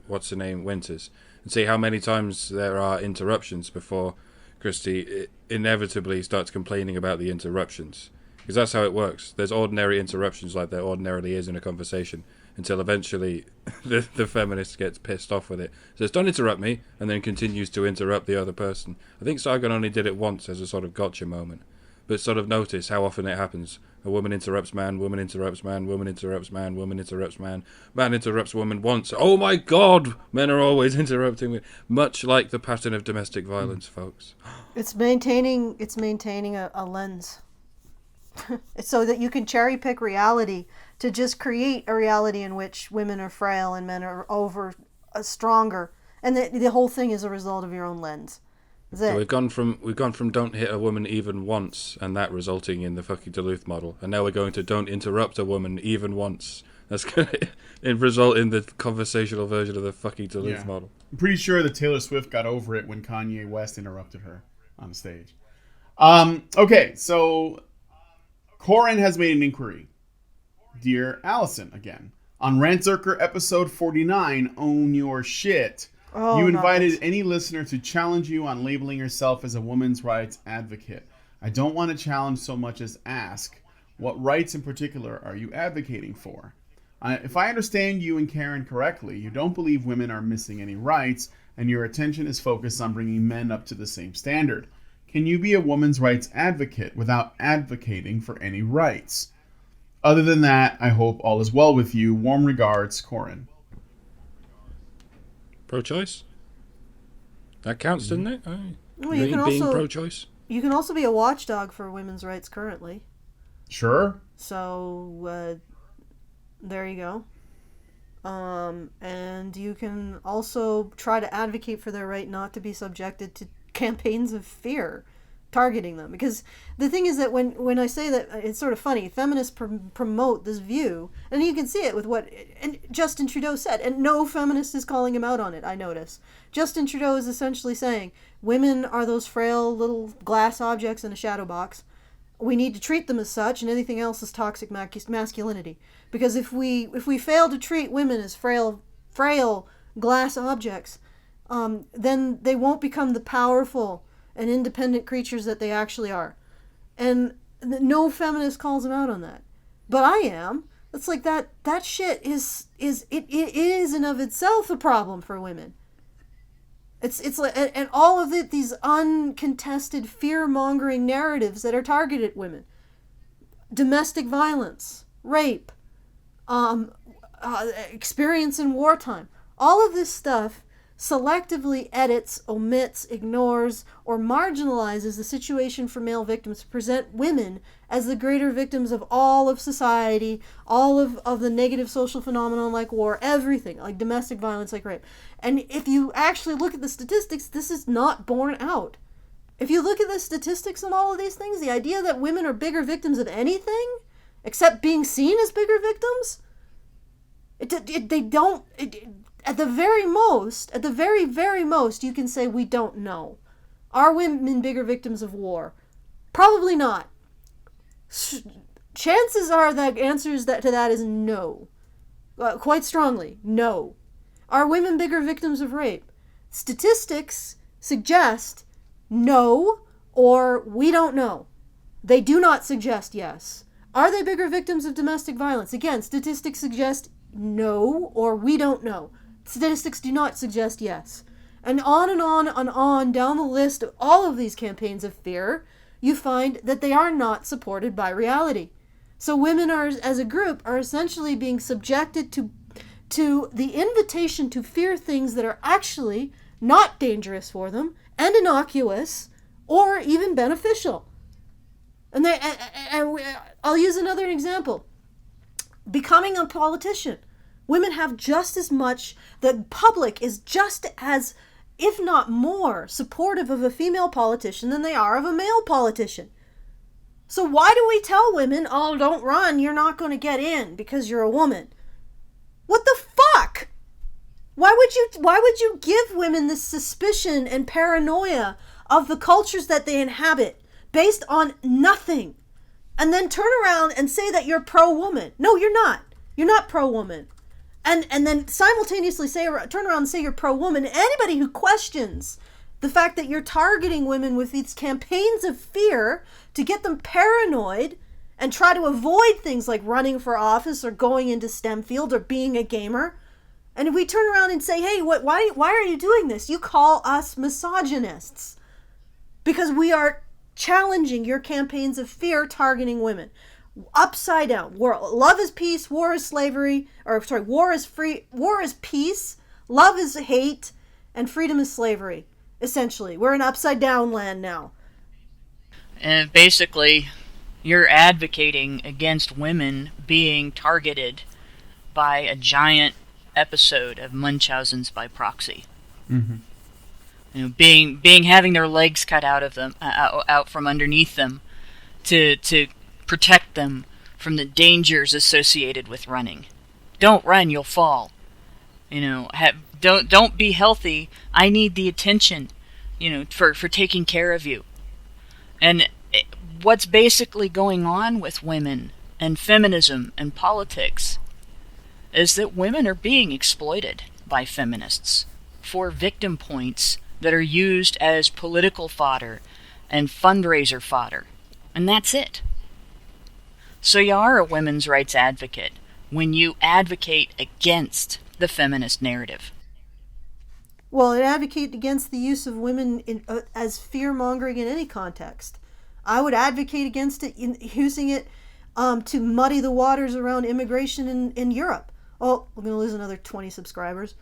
what's her name, Winters, and see how many times there are interruptions before Christie inevitably starts complaining about the interruptions. Because that's how it works. There's ordinary interruptions like there ordinarily is in a conversation until eventually the feminist gets pissed off with it. Says, don't interrupt me, and then continues to interrupt the other person. I think Sargon only did it once as a sort of gotcha moment. But sort of notice how often it happens. A woman interrupts man, woman interrupts man, woman interrupts man, woman interrupts man, man interrupts woman once. Oh my God! Men are always interrupting me. Much like the pattern of domestic violence, folks. It's maintaining a lens. It's so that you can cherry pick reality to just create a reality in which women are frail and men are stronger, and the whole thing is a result of your own lens. So we've gone from don't hit a woman even once, and that resulting in the fucking Duluth model, and now we're going to don't interrupt a woman even once. That's going to result in the conversational version of the fucking Duluth model. I'm pretty sure that Taylor Swift got over it when Kanye West interrupted her on stage. Okay, so Corin has made an inquiry. Dear Allison, again. On Rantzerker episode 49, Own Your Shit, you invited any listener to challenge you on labeling yourself as a women's rights advocate. I don't want to challenge so much as ask, what rights in particular are you advocating for? If I understand you and Karen correctly, you don't believe women are missing any rights, and your attention is focused on bringing men up to the same standard. Can you be a woman's rights advocate without advocating for any rights? Other than that, I hope all is well with you. Warm regards, Corin. Pro-choice? That counts, doesn't it? Well, you can being also pro-choice? You can also be a watchdog for women's rights currently. Sure. So there you go. And you can also try to advocate for their right not to be subjected to campaigns of fear targeting them, because the thing is that when I say that, it's sort of funny, feminists promote this view, and you can see it with what Justin Trudeau said, and no feminist is calling him out on it. I notice Justin Trudeau is essentially saying women are those frail little glass objects in a shadow box. We need to treat them as such, and anything else is toxic masculinity, because if we fail to treat women as frail glass objects, then they won't become the powerful and independent creatures that they actually are. And no feminist calls them out on that. But I am. It's like that shit is in of itself a problem for women. It's like, and all of these uncontested fear-mongering narratives that are targeted at women. Domestic violence, rape, experience in wartime. All of this stuff selectively edits, omits, ignores, or marginalizes the situation for male victims to present women as the greater victims of all of society, all of the negative social phenomenon like war, everything, like domestic violence, like rape. And if you actually look at the statistics, this is not borne out. If you look at the statistics on all of these things, the idea that women are bigger victims of anything, except being seen as bigger victims, at the very most, you can say we don't know. Are women bigger victims of war? Probably not. Chances are that answers to that is no. Quite strongly, no. Are women bigger victims of rape? Statistics suggest no, or we don't know. They do not suggest yes. Are they bigger victims of domestic violence? Again, statistics suggest no, or we don't know. Statistics do not suggest yes. And on and on and on down the list of all of these campaigns of fear, you find that they are not supported by reality. So women are, as a group, are essentially being subjected to the invitation to fear things that are actually not dangerous for them and innocuous or even beneficial. And I'll use another example. Becoming a politician. Women have just as much, the public is just as, if not more, supportive of a female politician than they are of a male politician. So why do we tell women, oh, don't run, you're not going to get in because you're a woman? What the fuck? Why would you give women this suspicion and paranoia of the cultures that they inhabit based on nothing? And then turn around and say that you're pro-woman. No, you're not. You're not pro-woman. And then simultaneously turn around and say you're pro-woman. Anybody who questions the fact that you're targeting women with these campaigns of fear to get them paranoid and try to avoid things like running for office or going into STEM field or being a gamer. And if we turn around and say, hey, why are you doing this? You call us misogynists because we are challenging your campaigns of fear targeting women. Upside down. Love is peace, war is slavery, war is peace, love is hate, and freedom is slavery. Essentially, we're in upside down land now. And basically, you're advocating against women being targeted by a giant episode of Munchausen's by proxy. Mm-hmm. You know, being having their legs cut out of them, out from underneath them, to protect them from the dangers associated with running. Don't run, you'll fall. You know, don't be healthy. I need the attention, you know, for taking care of you. And what's basically going on with women and feminism and politics is that women are being exploited by feminists for victim points that are used as political fodder and fundraiser fodder. And that's it. So you are a women's rights advocate when you advocate against the feminist narrative. Well, it advocates against the use of women as fear-mongering in any context. I would advocate against it using it to muddy the waters around immigration in Europe. Oh, we're going to lose another 20 subscribers.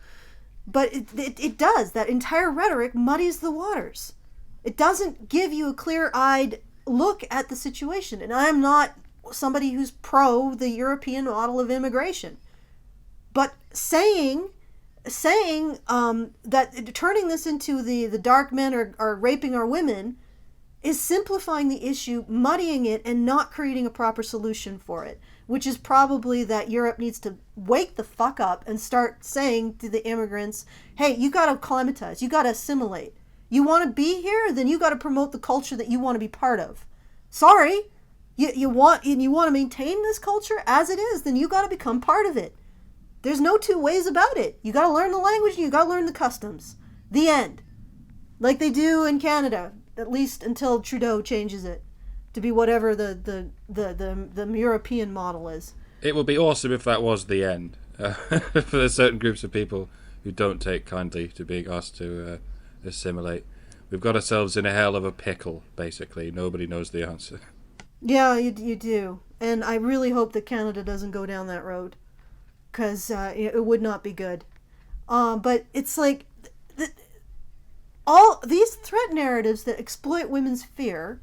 But it does. That entire rhetoric muddies the waters. It doesn't give you a clear-eyed look at the situation. And I'm not somebody who's pro the European model of immigration. But saying that turning this into the dark men are raping our women is simplifying the issue, muddying it, and not creating a proper solution for it, which is probably that Europe needs to wake the fuck up and start saying to the immigrants, hey, you got to acclimatize, you got to assimilate. You want to be here? Then you got to promote the culture that you want to be part of. Sorry, you want to maintain this culture as it is, then you got to become part of it. There's no two ways about it. You got to learn the language and you got to learn the customs. The end. Like they do in Canada, at least until Trudeau changes it to be whatever the European model is. It would be awesome if that was the end for the certain groups of people who don't take kindly to being asked to assimilate. We've got ourselves in a hell of a pickle, basically. Nobody knows the answer. Yeah, you do. And I really hope that Canada doesn't go down that road, because it would not be good. But it's like all these threat narratives that exploit women's fear,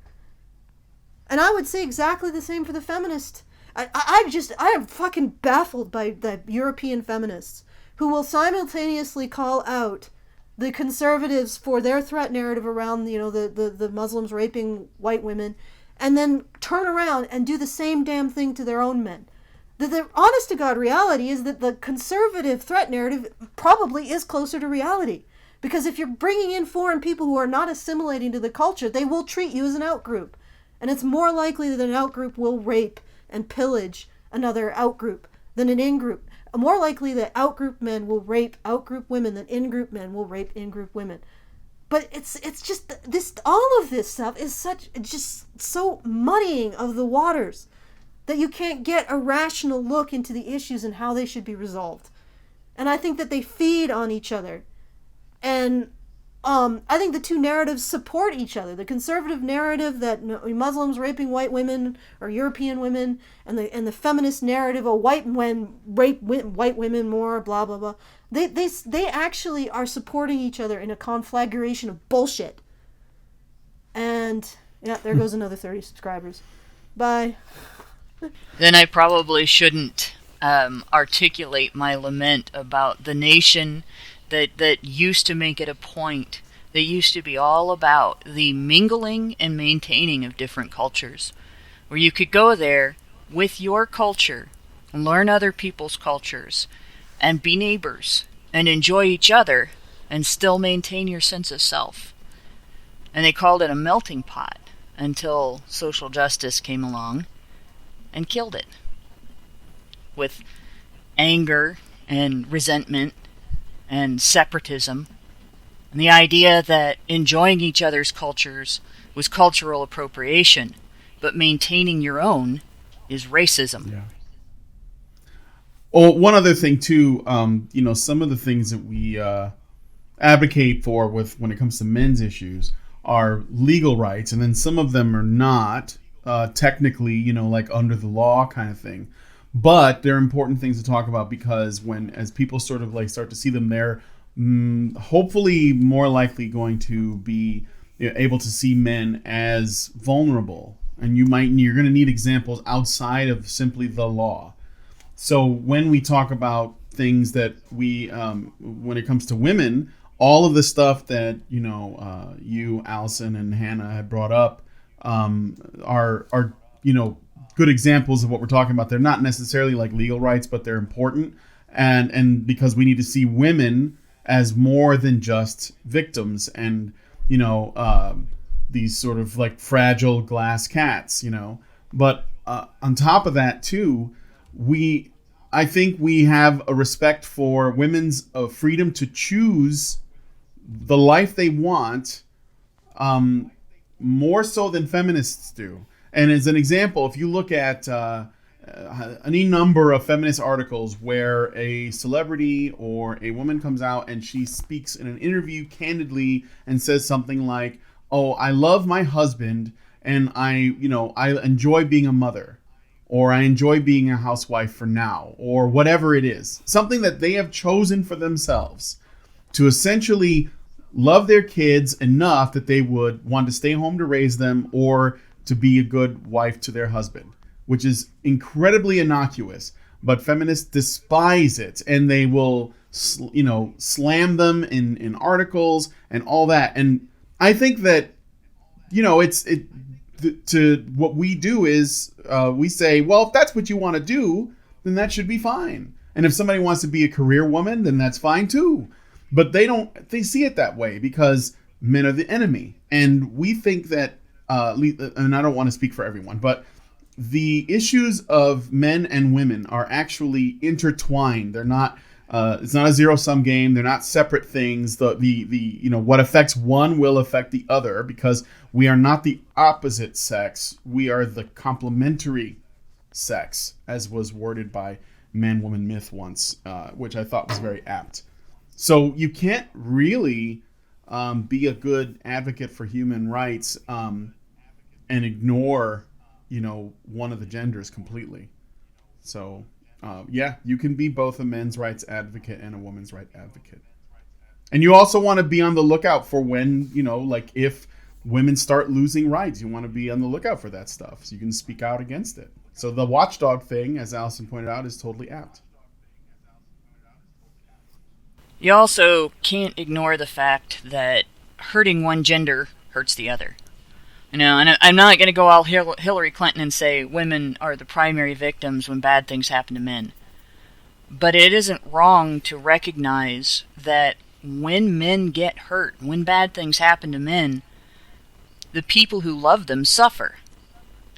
and I would say exactly the same for the feminist. I am fucking baffled by the European feminists who will simultaneously call out the conservatives for their threat narrative around, you know, the Muslims raping white women, and then turn around and do the same damn thing to their own men. The honest to God reality is that the conservative threat narrative probably is closer to reality. Because if you're bringing in foreign people who are not assimilating to the culture, they will treat you as an outgroup. And it's more likely that an outgroup will rape and pillage another outgroup than an in-group. More likely that outgroup men will rape outgroup women than in-group men will rape in-group women. But it's just this, all of this stuff is just so muddying of the waters that you can't get a rational look into the issues and how they should be resolved. And I think that they feed on each other. And I think the two narratives support each other. The conservative narrative that Muslims raping white women or European women, and the feminist narrative of white men rape white women more, blah blah blah. They actually are supporting each other in a conflagration of bullshit. And yeah, there goes another 30 subscribers. Bye. Then I probably shouldn't articulate my lament about the nation that used to make it a point, that used to be all about the mingling and maintaining of different cultures, where you could go there with your culture and learn other people's cultures and be neighbors and enjoy each other and still maintain your sense of self. And they called it a melting pot until social justice came along and killed it with anger and resentment and separatism, and the idea that enjoying each other's cultures was cultural appropriation, but maintaining your own is racism. Yeah. Oh, one other thing too, some of the things that we advocate for when it comes to men's issues are legal rights, and then some of them are not technically, like under the law kind of thing. But they're important things to talk about because as people sort of like start to see them, they're hopefully more likely going to be able to see men as vulnerable. And you're going to need examples outside of simply the law. So when we talk about things that when it comes to women, all of the stuff that, you, Allison, and Hannah had brought up are good examples of what we're talking about. They're not necessarily like legal rights, but they're important. And because we need to see women as more than just victims and, these sort of like fragile glass cats, But on top of that, too, I think we have a respect for women's freedom to choose the life they want more so than feminists do. And as an example, if you look at any number of feminist articles where a celebrity or a woman comes out and she speaks in an interview candidly and says something like, "Oh, I love my husband and I enjoy being a mother, or I enjoy being a housewife for now," or whatever it is, something that they have chosen for themselves to essentially love their kids enough that they would want to stay home to raise them or to be a good wife to their husband, which is incredibly innocuous. But feminists despise it, and they will, slam them in articles and all that. And I think that, to what we do is we say, well, if that's what you want to do, then that should be fine. And if somebody wants to be a career woman, then that's fine too. But they see it that way because men are the enemy. And we think that, and I don't want to speak for everyone, but the issues of men and women are actually intertwined. They're not, it's not a zero-sum game. They're not separate things. What affects one will affect the other because we are not the opposite sex. We are the complementary sex, as was worded by Man-Woman Myth once, which I thought was very apt. So you can't really be a good advocate for human rights and ignore, one of the genders completely. So, you can be both a men's rights advocate and a woman's rights advocate. And you also want to be on the lookout for when, if women start losing rights, you want to be on the lookout for that stuff so you can speak out against it. So the watchdog thing, as Allison pointed out, is totally apt. You also can't ignore the fact that hurting one gender hurts the other. You know, and I'm not going to go all Hillary Clinton and say women are the primary victims when bad things happen to men. But it isn't wrong to recognize that when men get hurt, when bad things happen to men, the people who love them suffer,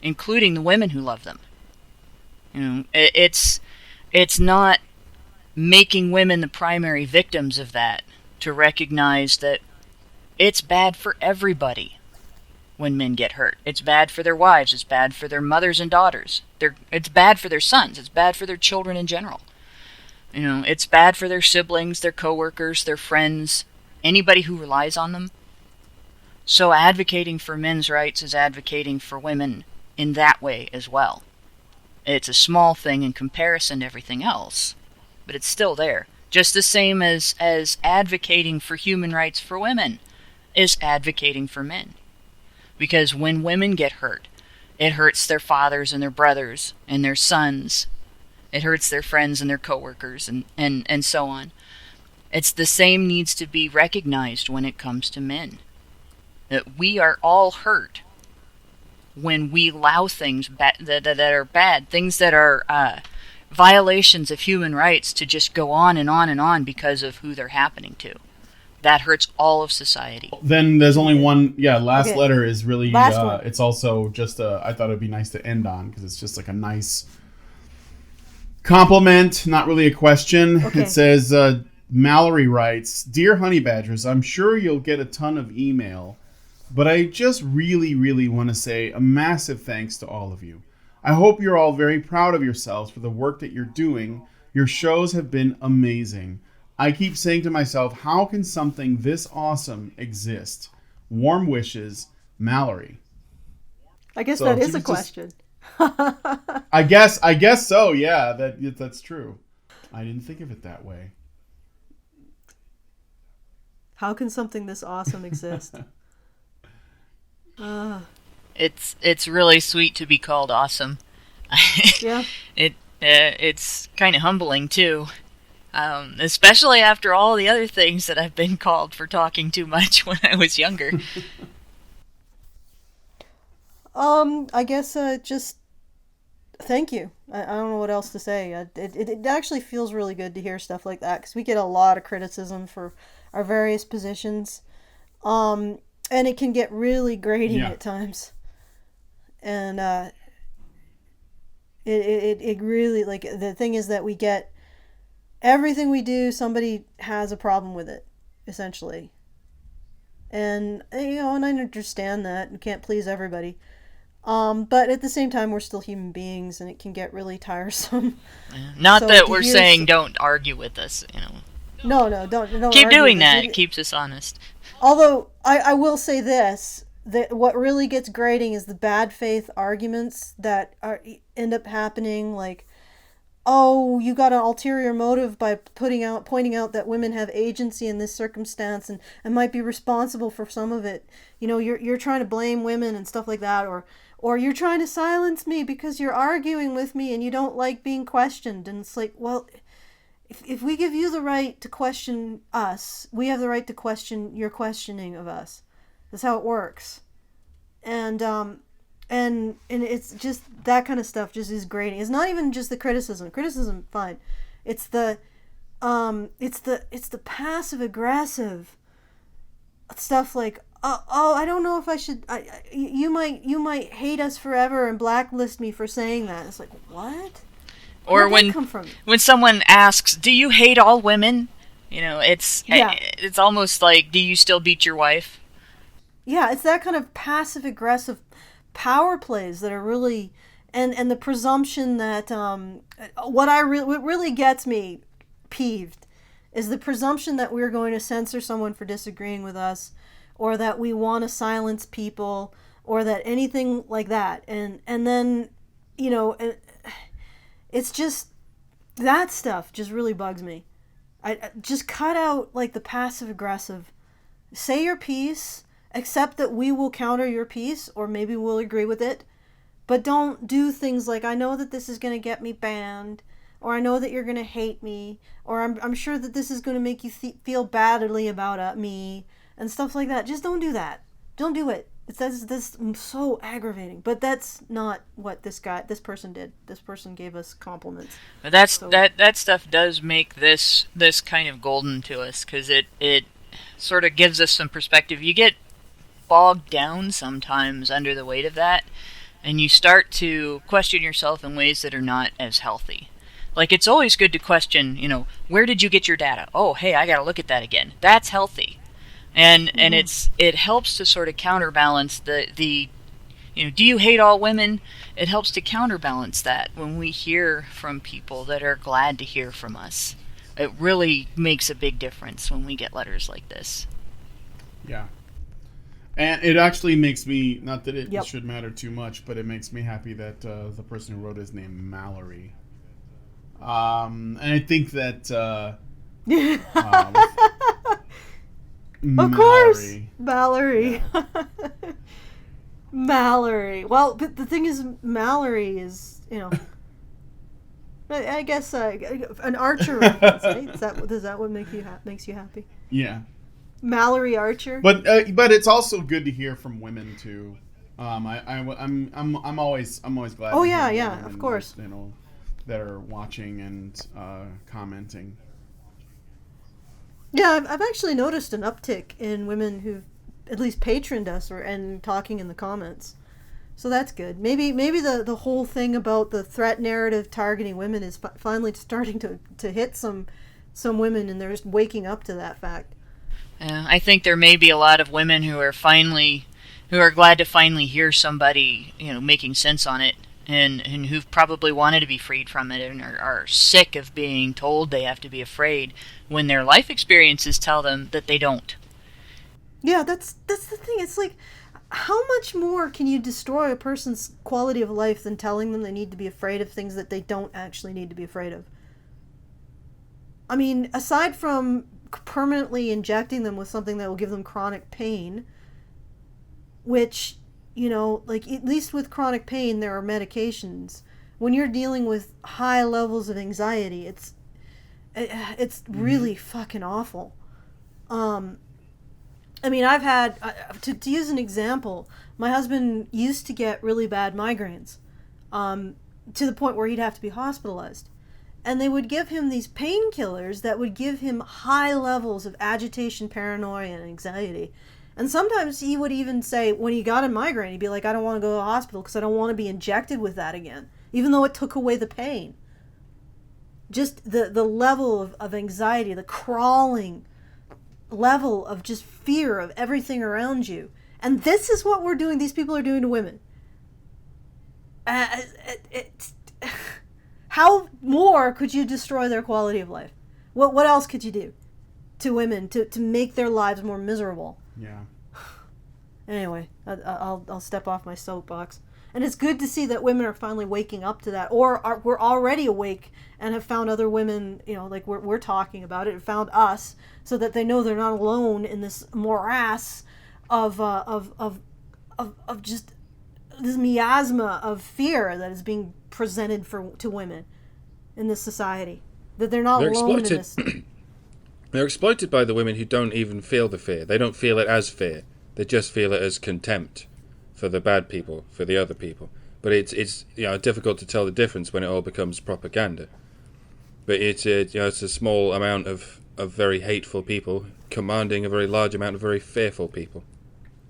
including the women who love them. You know, it's not making women the primary victims of that, to recognize that it's bad for everybody when men get hurt. It's bad for their wives, it's bad for their mothers and daughters. It's bad for their sons, it's bad for their children in general. You know, it's bad for their siblings, their coworkers, their friends, anybody who relies on them. So advocating for men's rights is advocating for women in that way as well. It's a small thing in comparison to everything else, but it's still there. Just the same as advocating for human rights for women is advocating for men. Because when women get hurt, it hurts their fathers and their brothers and their sons. It hurts their friends and their coworkers and so on. It's the same needs to be recognized when it comes to men. That we are all hurt when we allow things that are bad, things that are violations of human rights to just go on and on and on because of who they're happening to. That hurts all of society. Then there's only one, last Okay. letter is really, Last one. it's also just I thought it'd be nice to end on, because it's just like a nice compliment, not really a question. Okay. It says, Mallory writes, Dear Honey Badgers, I'm sure you'll get a ton of email, but I just really, really want to say a massive thanks to all of you. I hope you're all very proud of yourselves for the work that you're doing. Your shows have been amazing. I keep saying to myself, how can something this awesome exist? Warm wishes, Mallory. I guess So that she is a was just- question. I guess so. Yeah, that's true. I didn't think of it that way. How can something this awesome exist? It's really sweet to be called awesome. Yeah. It's kind of humbling too, especially after all the other things that I've been called for talking too much when I was younger. I guess just thank you. I don't know what else to say. It actually feels really good to hear stuff like that, because we get a lot of criticism for our various positions, and it can get really grating at times. And it really, like, the thing is that we get everything we do, somebody has a problem with it, essentially. And and I understand that and can't please everybody. But at the same time, we're still human beings, and it can get really tiresome. Not So that to we're hear saying don't argue with us, No, don't Keep argue doing with that. it. It keeps us honest. Although I will say this, that what really gets grating is the bad faith arguments that end up happening, like, oh, you got an ulterior motive by pointing out that women have agency in this circumstance and might be responsible for some of it. You're trying to blame women and stuff like that, or you're trying to silence me because you're arguing with me and you don't like being questioned. And it's like, well, if we give you the right to question us, we have the right to question your questioning of us. That's how it works. And it's just that kind of stuff just is grating. It's not even just the criticism. Criticism, fine. It's the passive aggressive stuff, like, oh, I don't know if I should. You might hate us forever and blacklist me for saying that. It's like, what? Or Where'd that come from? when someone asks, "Do you hate all women?" It's almost like, "Do you still beat your wife?" Yeah, it's that kind of passive aggressive power plays that are really, and the presumption that what really gets me peeved is the presumption that we're going to censor someone for disagreeing with us, or that we want to silence people, or that anything like that, and then it's just, that stuff just really bugs me. I just cut out, like, the passive aggressive. Say your piece. Accept that we will counter your piece, or maybe we'll agree with it, but don't do things like, I know that this is going to get me banned, or I know that you're going to hate me, or I'm sure that this is going to make you feel badly about me, and stuff like that. Just don't do that. Don't do it. It says this so aggravating, but that's not what this person did. This person gave us compliments. But that stuff does make this kind of golden to us, because it sort of gives us some perspective. You get bogged down sometimes under the weight of that, and you start to question yourself in ways that are not as healthy. Like, it's always good to question, where did you get your data? Oh, hey, I gotta look at that again. That's healthy. And it helps to sort of counterbalance the do you hate all women? It helps to counterbalance that when we hear from people that are glad to hear from us. It really makes a big difference when we get letters like this. Yeah. And it actually makes me, not that it Yep. should matter too much, but it makes me happy that the person who wrote his name Mallory. And I think that Of course, Mallory. Yeah. Mallory. Well, but the thing is, Mallory is, I guess an Archer reference, right? Is that what makes you happy? Yeah. Mallory Archer. But it's also good to hear from women too. I'm always glad. Oh to yeah, hear yeah, women, of course. That are watching and commenting. Yeah, I've actually noticed an uptick in women who've at least patroned us and talking in the comments. So that's good. Maybe the whole thing about the threat narrative targeting women is finally starting to hit some women, and they're just waking up to that fact. I think there may be a lot of women who are glad to finally hear somebody, making sense on it, and who've probably wanted to be freed from it, and are sick of being told they have to be afraid when their life experiences tell them that they don't. Yeah, that's the thing. It's like, how much more can you destroy a person's quality of life than telling them they need to be afraid of things that they don't actually need to be afraid of? I mean, aside from permanently injecting them with something that will give them chronic pain, which, like, at least with chronic pain there are medications. When you're dealing with high levels of anxiety, it's really fucking awful. I mean, I've had, to use an example, my husband used to get really bad migraines, to the point where he'd have to be hospitalized. And they would give him these painkillers that would give him high levels of agitation, paranoia, and anxiety. And sometimes he would even say, when he got a migraine, he'd be like, I don't want to go to the hospital because I don't want to be injected with that again, even though it took away the pain. Just the level of anxiety, the crawling level of just fear of everything around you. And this is what these people are doing to women. How more could you destroy their quality of life? What else could you do to women to make their lives more miserable? Yeah. Anyway, I'll step off my soapbox. And it's good to see that women are finally waking up to that, or we're already awake and have found other women, like we're talking about it, and found us, so that they know they're not alone in this morass of just this miasma of fear that is being presented to women in this society. That they're not alone in this. They're exploited by the women who don't even feel the fear. They don't feel it as fear. They just feel it as contempt for the bad people, for the other people. But it's difficult to tell the difference when it all becomes propaganda. But it's a small amount of very hateful people commanding a very large amount of very fearful people.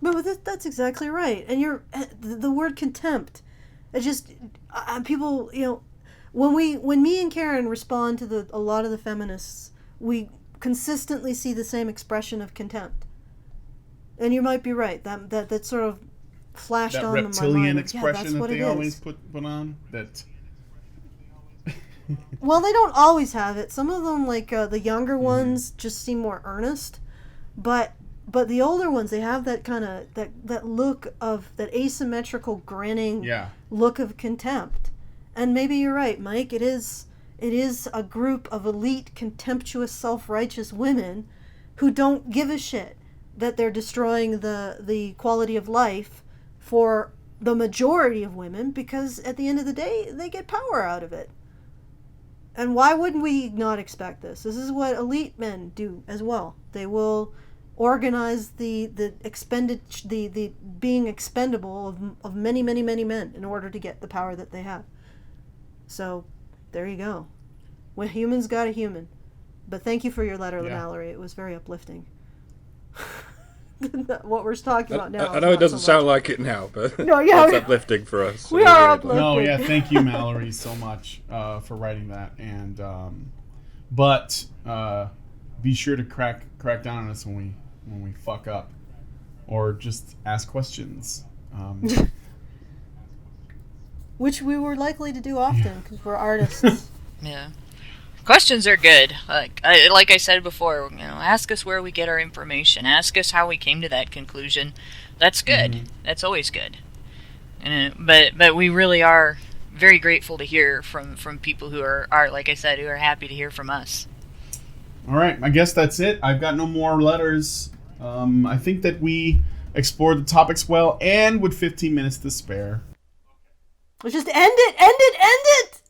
But that's exactly right. And the word contempt, it just people, when me and Karen respond to a lot of the feminists, we consistently see the same expression of contempt. And you might be right. That sort of flashed that on my mind. That reptilian Like, expression that they always put on. That. Well, they don't always have it. Some of them, like the younger ones, just seem more earnest. But the older ones, they have that kind of that look of that asymmetrical grinning look of contempt. And maybe you're right, Mike. It is a group of elite, contemptuous, self-righteous women who don't give a shit that they're destroying the quality of life for the majority of women, because at the end of the day, they get power out of it. And why wouldn't we not expect this? This is what elite men do as well. They will organize the being expendable of many men in order to get the power that they have. So there you go. When humans got a human. But thank you for your letter, Mallory. It was very uplifting. What we're talking about now. I know it doesn't sound like it now, but no, it's uplifting for us. We are uplifting. No, yeah, thank you, Mallory, so much for writing that. And but be sure to crack down on us when we fuck up, or just ask questions. Which we were likely to do often because we're artists. Yeah. Questions are good. Like I said before, ask us where we get our information. Ask us how we came to that conclusion. That's good. Mm-hmm. That's always good. But we really are very grateful to hear from people who are, like I said, who are happy to hear from us. All right, I guess that's it. I've got no more letters. I think that we explored the topics well, and with 15 minutes to spare. Let's just end it!